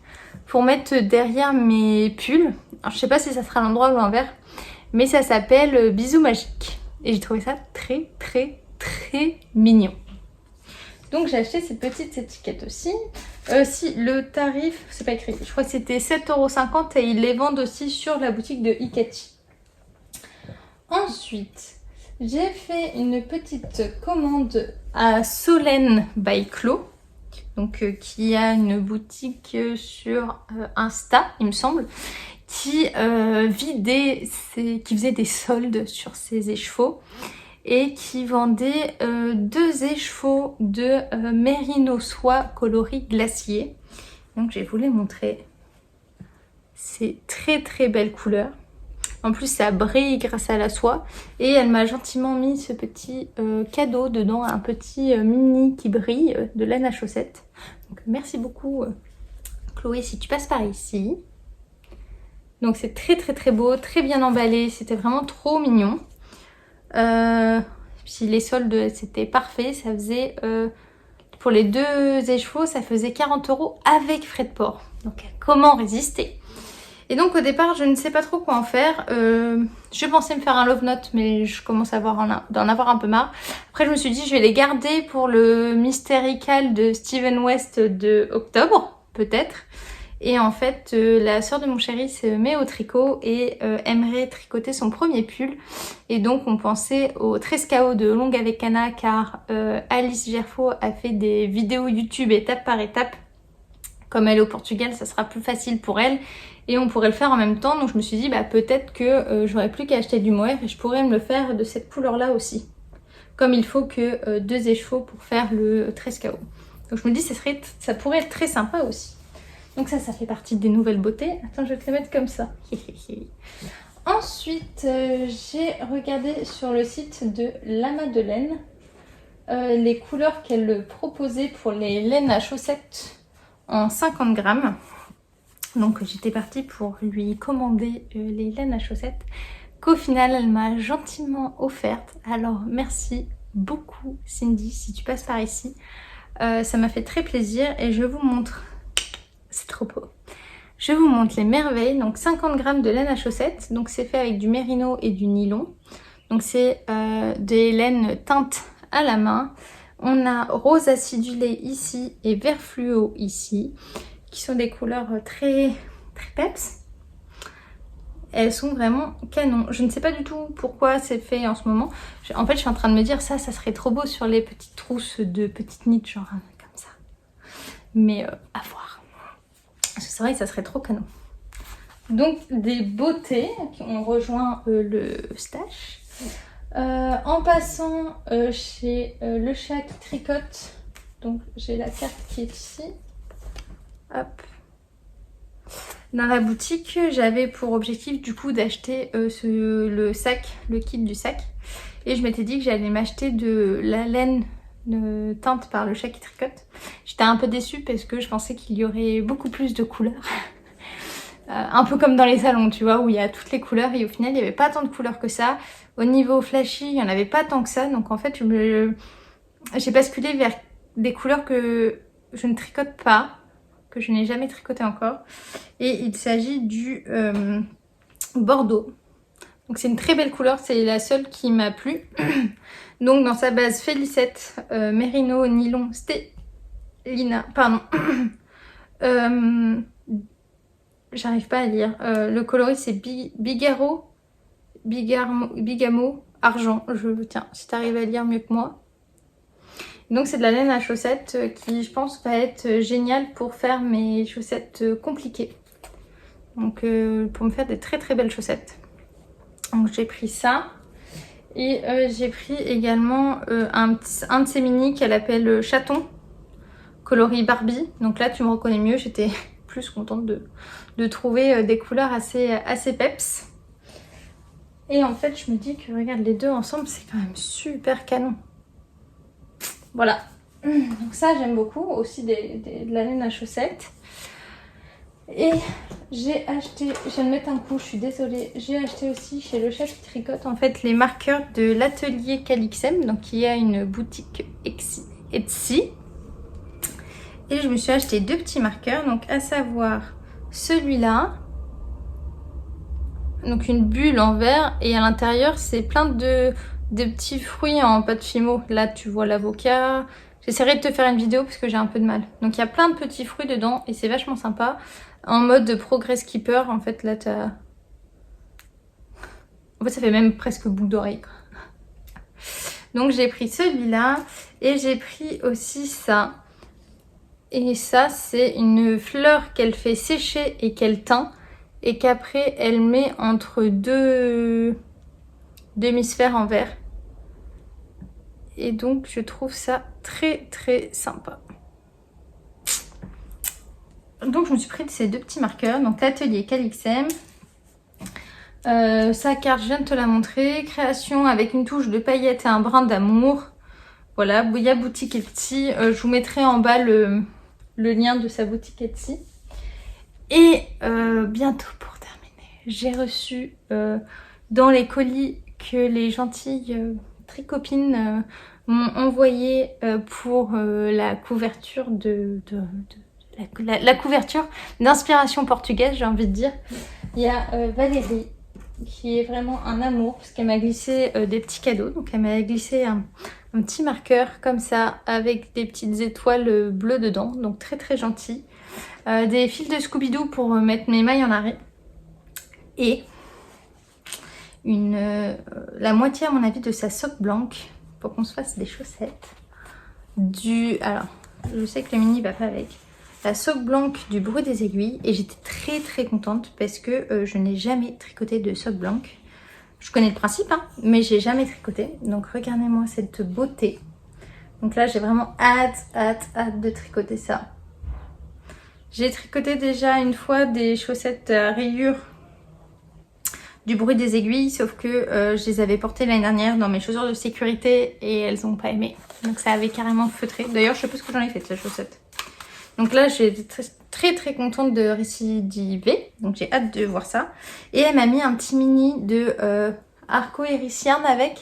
pour mettre derrière mes pulls. Alors je sais pas si ça sera à l'endroit ou à l'envers, mais ça s'appelle Bisous Magique. Et j'ai trouvé ça très très très mignon. Donc j'ai acheté ces petites étiquettes aussi. Si le tarif, c'est pas écrit, je crois que c'était 7,50 € et ils les vendent aussi sur la boutique de Ikati. Ensuite, j'ai fait une petite commande à Solène by Clo, donc qui a une boutique sur Insta, il me semble, qui faisait des soldes sur ses écheveaux et qui vendait 2 écheveaux de mérino soie coloris glacier. Donc je vais vous les montrer. C'est très très belle couleur. En plus ça brille grâce à la soie. Et elle m'a gentiment mis ce petit cadeau dedans, un petit mini qui brille de laine à chaussettes. Donc merci beaucoup Chloé si tu passes par ici. Donc c'est très très très beau, très bien emballé, c'était vraiment trop mignon. Puis les soldes c'était parfait, ça faisait pour les 2 écheveaux ça faisait 40 € avec frais de port. Donc comment résister? Et donc au départ je ne sais pas trop quoi en faire. Je pensais me faire un love note mais je commence à d'en avoir un peu marre. Après je me suis dit je vais les garder pour le Mystérical de Steven West de octobre peut-être. Et en fait, la sœur de mon chéri se met au tricot et aimerait tricoter son premier pull. Et donc, on pensait au Trescao de Longue avec Anna car Alice Gerfo a fait des vidéos YouTube étape par étape. Comme elle est au Portugal, ça sera plus facile pour elle. Et on pourrait le faire en même temps. Donc, je me suis dit, bah peut-être que j'aurais plus qu'à acheter du mohair et je pourrais me le faire de cette couleur-là aussi. Comme il faut que 2 écheveaux pour faire le Trescao. Donc, je me dis, ça pourrait être très sympa aussi. Donc ça fait partie des nouvelles beautés. Attends, je vais te les mettre comme ça. Ensuite, j'ai regardé sur le site de La Madeleine les couleurs qu'elle proposait pour les laines à chaussettes en 50 grammes. Donc j'étais partie pour lui commander les laines à chaussettes qu'au final elle m'a gentiment offertes. Alors merci beaucoup Cindy si tu passes par ici. Ça m'a fait très plaisir et je vous montre. C'est trop beau. Je vous montre les merveilles. Donc 50 grammes de laine à chaussettes. Donc c'est fait avec du mérino et du nylon. Donc c'est des laines teintes à la main. On a rose acidulé ici et vert fluo ici. Qui sont des couleurs très très peps. Elles sont vraiment canon. Je ne sais pas du tout pourquoi c'est fait en ce moment. En fait je suis en train de me dire ça serait trop beau sur les petites trousses de petites niches genre comme ça. Mais à voir. Parce que c'est vrai que ça serait trop canon. Donc des beautés qui ont rejoint le stash. En passant chez Le Chat qui tricote. Donc j'ai la carte qui est ici. Hop. Dans la boutique, j'avais pour objectif du coup d'acheter le sac, le kit du sac. Et je m'étais dit que j'allais m'acheter de la laine teinte par Le Chat qui tricote. J'étais un peu déçue parce que je pensais qu'il y aurait beaucoup plus de couleurs. Un peu comme dans les salons, tu vois, où il y a toutes les couleurs et au final il n'y avait pas tant de couleurs que ça. Au niveau flashy, il n'y en avait pas tant que ça. Donc en fait, j'ai basculé vers des couleurs que je ne tricote pas. que je n'ai jamais tricoté encore. Et il s'agit du Bordeaux. Donc c'est une très belle couleur, c'est la seule qui m'a plu. Donc dans sa base Félicette, Mérino, Nylon, Stélina, pardon. J'arrive pas à lire. Le coloris c'est Bigamo, argent. Tiens, si t'arrives à lire mieux que moi. Donc c'est de la laine à chaussettes qui je pense va être génial pour faire mes chaussettes compliquées. Donc pour me faire des très très belles chaussettes. Donc j'ai pris ça. Et j'ai pris également un de ces mini qu'elle appelle Chaton, coloris Barbie. Donc là tu me reconnais mieux, j'étais plus contente de trouver des couleurs assez peps. Et en fait je me dis que regarde les deux ensemble c'est quand même super canon. Voilà, donc ça j'aime beaucoup, aussi de la laine à chaussettes. Et j'ai acheté, je viens de mettre un coup, je suis désolée, j'ai acheté aussi chez Le Chat qui tricote en fait les marqueurs de l'atelier Calixem, donc qui a une boutique Etsy. Et je me suis acheté deux petits marqueurs, donc à savoir celui-là, donc une bulle en verre et à l'intérieur c'est plein de petits fruits en pâte fimo. Là tu vois l'avocat. J'essaierai de te faire une vidéo parce que j'ai un peu de mal. Donc il y a plein de petits fruits dedans et c'est vachement sympa. En mode Progress Keeper, en fait là t'as... En fait ça fait même presque boucle d'oreille. Donc j'ai pris celui-là et j'ai pris aussi ça. Et ça c'est une fleur qu'elle fait sécher et qu'elle teint. Et qu'après elle met entre deux demi-sphères en verre. Et donc je trouve ça très très sympa. Donc je me suis pris de ces deux petits marqueurs. Donc l'atelier Calixem. Sa carte, je viens de te la montrer. Création avec une touche de paillettes et un brin d'amour. Voilà, il y a boutique Etsy. Je vous mettrai en bas le lien de sa boutique Etsy. Et bientôt pour terminer, j'ai reçu dans les colis que les gentilles tricopines m'ont envoyé pour la couverture la couverture d'inspiration portugaise, j'ai envie de dire. Il y a Valérie qui est vraiment un amour parce qu'elle m'a glissé des petits cadeaux. Donc elle m'a glissé un petit marqueur comme ça avec des petites étoiles bleues dedans, donc très très gentil. Des fils de Scooby-Doo pour mettre mes mailles en arrêt. Et la moitié à mon avis de sa soque blanche pour qu'on se fasse des chaussettes. Alors, je sais que le mini va pas avec. La soque blanche du Bruit des aiguilles. Et j'étais très très contente parce que je n'ai jamais tricoté de soque blanche. Je connais le principe, hein, mais j'ai jamais tricoté. Donc regardez-moi cette beauté. Donc là j'ai vraiment hâte de tricoter ça. J'ai tricoté déjà une fois des chaussettes à rayures du Bruit des aiguilles, sauf que je les avais portées l'année dernière dans mes chaussures de sécurité et elles n'ont pas aimé. Donc ça avait carrément feutré. D'ailleurs, je sais pas ce que j'en ai fait de ces chaussettes. Donc là, j'étais très contente de récidiver. Donc j'ai hâte de voir ça. Et elle m'a mis un petit mini de Arco Iris Yarn avec,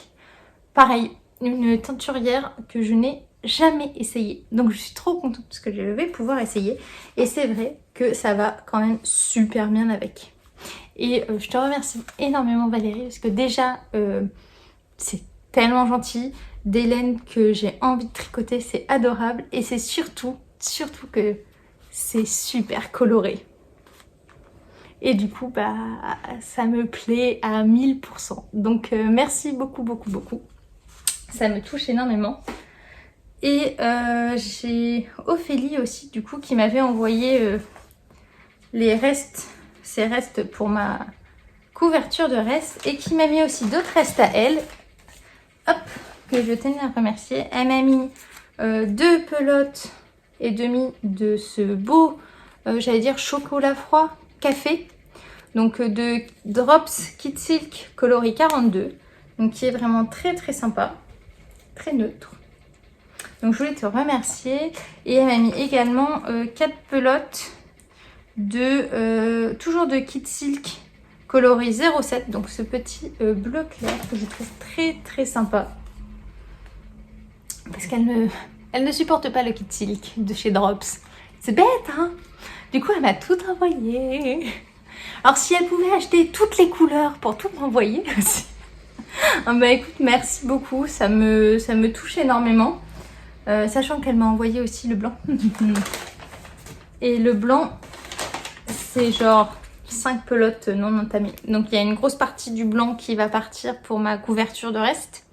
pareil, une teinturière que je n'ai jamais essayé. Donc je suis trop contente parce que je vais pouvoir essayer. Et c'est vrai que ça va quand même super bien avec. Et je te remercie énormément Valérie parce que déjà c'est tellement gentil. Des laines que j'ai envie de tricoter, c'est adorable. Et c'est surtout que c'est super coloré. Et du coup bah ça me plaît à 1000%. Donc merci beaucoup. Ça me touche énormément. Et j'ai Ophélie aussi du coup qui m'avait envoyé ces restes pour ma couverture de restes et qui m'a mis aussi d'autres restes à elle. Hop, que je tenais à remercier. Elle m'a mis 2 pelotes et demi de ce beau, j'allais dire chocolat froid café. Donc de Drops Kit Silk coloris 42. Donc qui est vraiment très sympa. Très neutre. Donc je voulais te remercier. Et elle m'a mis également 4 pelotes de toujours de Kit Silk coloris 07. Donc ce petit bleu clair que je trouve très sympa. Parce qu'elle ne supporte pas le Kit Silk de chez Drops. C'est bête hein. Du coup, elle m'a tout envoyé. Alors, si elle pouvait acheter toutes les couleurs pour tout m'envoyer aussi. Ah bah écoute, merci beaucoup. Ça me touche énormément. Sachant qu'elle m'a envoyé aussi le blanc. Et le blanc, c'est genre 5 pelotes non entamées. Donc il y a une grosse partie du blanc qui va partir pour ma couverture de reste.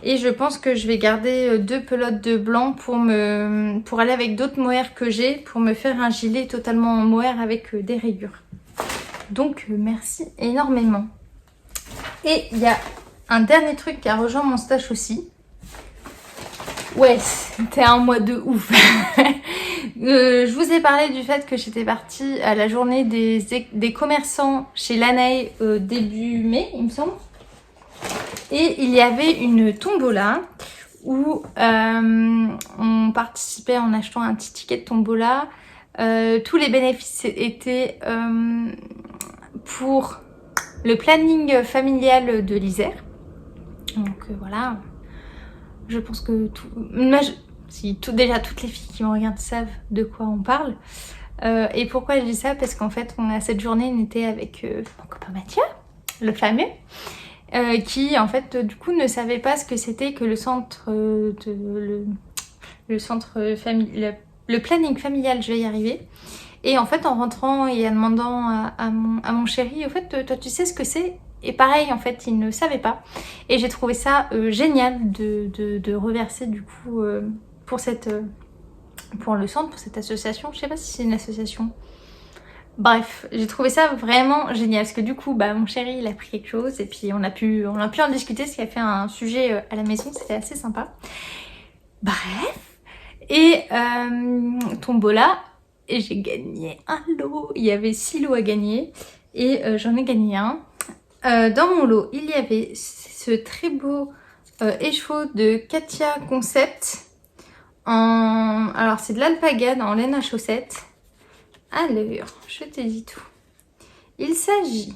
Et je pense que je vais garder 2 pelotes de blanc pour aller avec d'autres mohair que j'ai, pour me faire un gilet totalement en mohair avec des rayures. Donc merci énormément. Et il y a un dernier truc qui a rejoint mon stash aussi. Ouais, c'était un mois de ouf. Je vous ai parlé du fait que j'étais partie à la journée des commerçants chez Lanae début mai, il me semble. Et il y avait une tombola où on participait en achetant un petit ticket de tombola. Tous les bénéfices étaient pour le planning familial de l'Isère. Donc voilà, je pense que déjà toutes les filles qui me regardent savent de quoi on parle. Et pourquoi je dis ça? Parce qu'en fait, cette journée, on était avec mon copain Mathieu, le fameux, qui en fait du coup ne savait pas ce que c'était que le planning familial, je vais y arriver. Et en fait, en rentrant et en demandant à mon chéri, au fait, toi tu sais ce que c'est? Et pareil, en fait, il ne savait pas. Et j'ai trouvé ça génial de reverser du coup pour le centre, pour cette association. Je sais pas si c'est une association. Bref, j'ai trouvé ça vraiment génial parce que du coup, mon chéri, il a pris quelque chose et puis on a pu en discuter, ce qui a fait un sujet à la maison, c'était assez sympa. Bref, et tombola, et j'ai gagné un lot. Il y avait 6 lots à gagner et j'en ai gagné un. Dans mon lot, il y avait ce très beau écheveau de Katia Concept. Alors c'est de l'alpaga en laine à chaussettes. Alors, je te dis tout. Il s'agit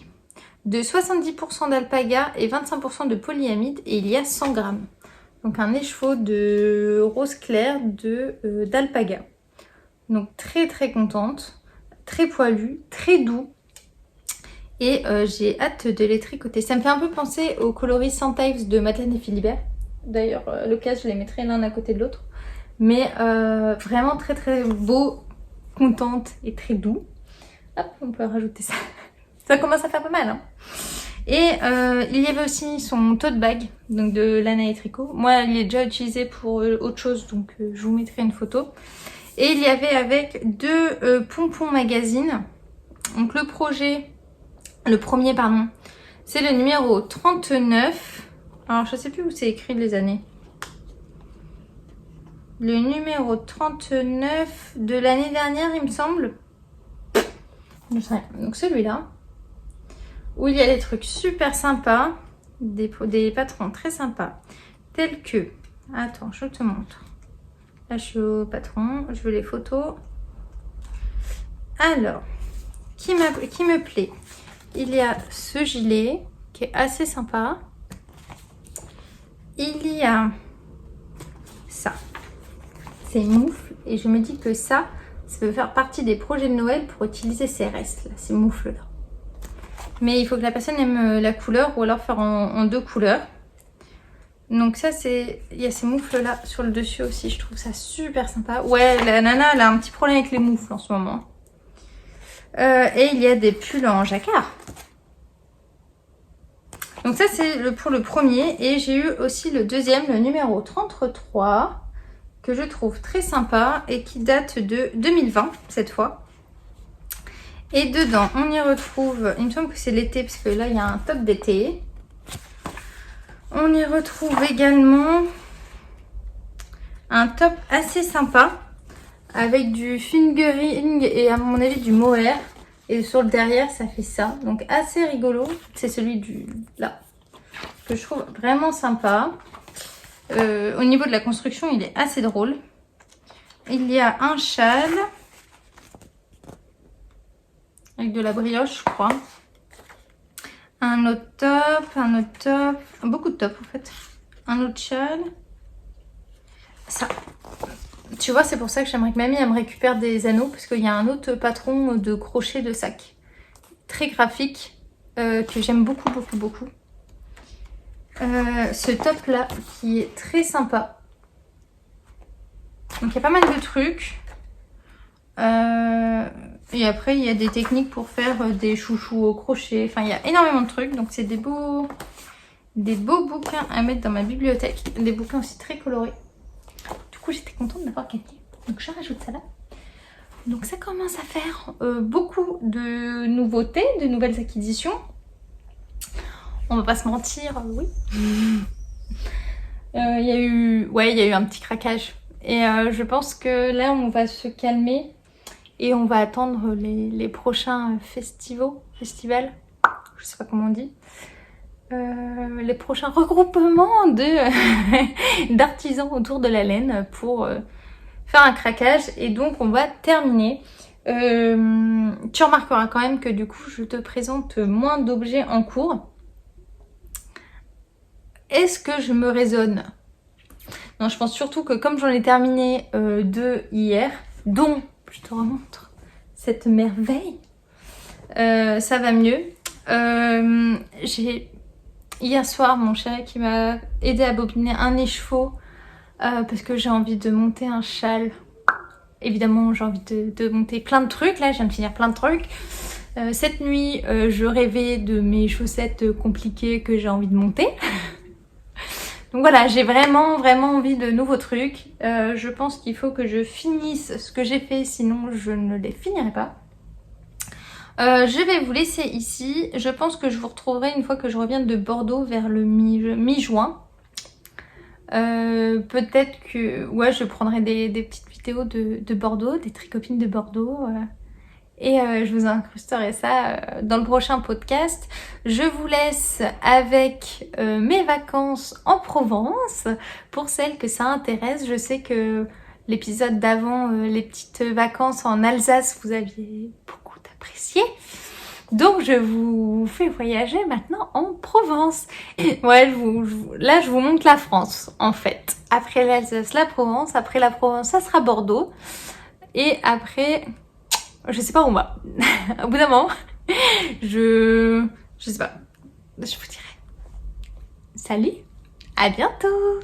de 70% d'alpaga et 25% de polyamide et il y a 100 grammes. Donc un écheveau de rose clair d'alpaga. Donc très très contente, très poilu, très doux. Et j'ai hâte de les tricoter. Ça me fait un peu penser aux coloris Sentives de Madeleine et Philibert. D'ailleurs, à l'occasion, je les mettrai l'un à côté de l'autre. Mais vraiment très très beau, contente et très doux. Hop, on peut rajouter ça. Ça commence à faire pas mal, hein. Et il y avait aussi son tote bag, donc de Lanae Tricot. Moi, il est déjà utilisé pour autre chose, donc je vous mettrai une photo. Et il y avait avec 2 pompons magazine. Donc le premier, c'est le numéro 39. Alors, je sais plus où c'est écrit les années. Le numéro 39 de l'année dernière, il me semble. Donc celui-là. Où il y a des trucs super sympas. Des patrons très sympas. Tels que... Attends, je te montre. Là, je suis au patron. Je veux les photos. Alors, qui me plaît. Il y a ce gilet qui est assez sympa. Il y a ça. C'est moufle. Et je me dis que ça peut faire partie des projets de Noël pour utiliser ces restes, là, ces moufles-là. Mais il faut que la personne aime la couleur ou alors faire en 2 couleurs. Donc ça, il y a ces moufles-là sur le dessus aussi. Je trouve ça super sympa. Ouais, la nana, elle a un petit problème avec les moufles en ce moment. Et il y a des pulls en jacquard. Donc ça, c'est pour le premier. Et j'ai eu aussi le deuxième, le numéro 33, que je trouve très sympa et qui date de 2020, cette fois. Et dedans, on y retrouve, il me semble que c'est l'été, parce que là, il y a un top d'été. On y retrouve également un top assez sympa, avec du fingering et à mon avis du mohair. Et sur le derrière, ça fait ça. Donc assez rigolo. C'est celui là, que je trouve vraiment sympa. Au niveau de la construction, il est assez drôle. Il y a un châle avec de la brioche, je crois. Un autre top, beaucoup de tops en fait. Un autre châle. Ça. tu vois, c'est pour ça que j'aimerais que mamie elle me récupère des anneaux, parce qu'il y a un autre patron de crochet de sac. Très graphique, que j'aime beaucoup, beaucoup, beaucoup. Ce top là, qui est très sympa. Donc il y a pas mal de trucs. Et après, il y a des techniques pour faire des chouchous au crochet. Enfin, il y a énormément de trucs. Donc c'est des beaux bouquins à mettre dans ma bibliothèque. Des bouquins aussi très colorés. Du coup, j'étais contente d'avoir gagné. Donc je rajoute ça là. Donc ça commence à faire beaucoup de nouveautés, de nouvelles acquisitions. On va pas se mentir, oui. Il y a eu un petit craquage. Et je pense que là, on va se calmer. Et on va attendre les prochains festivals. Je sais pas comment on dit. Les prochains regroupements d'artisans autour de la laine pour faire un craquage. Et donc on va terminer. Tu remarqueras quand même que du coup je te présente moins d'objets en cours. Est-ce que je me raisonne? Non, je pense surtout que comme j'en ai terminé 2 hier, dont je te remontre cette merveille, ça va mieux. J'ai hier soir mon chéri qui m'a aidé à bobiner un écheveau parce que j'ai envie de monter un châle. Évidemment, j'ai envie de monter plein de trucs. Là, je viens de finir plein de trucs. Cette nuit, je rêvais de mes chaussettes compliquées que j'ai envie de monter. Donc voilà, j'ai vraiment envie de nouveaux trucs. Je pense qu'il faut que je finisse ce que j'ai fait, sinon je ne les finirai pas. Je vais vous laisser ici. Je pense que je vous retrouverai une fois que je reviens de Bordeaux vers le mi-juin. Peut-être que ouais, je prendrai des petites vidéos de Bordeaux, des tricopines de Bordeaux. Et je vous incrusterai ça dans le prochain podcast. Je vous laisse avec mes vacances en Provence. Pour celles que ça intéresse, je sais que l'épisode d'avant, les petites vacances en Alsace, vous aviez beaucoup apprécié. Donc je vous fais voyager maintenant en Provence. Ouais, là je vous montre la France en fait. Après l'Alsace, la Provence. Après la Provence, ça sera Bordeaux. Et après... je sais pas où on va. Au bout d'un moment, je sais pas. Je vous dirai. Salut, à bientôt.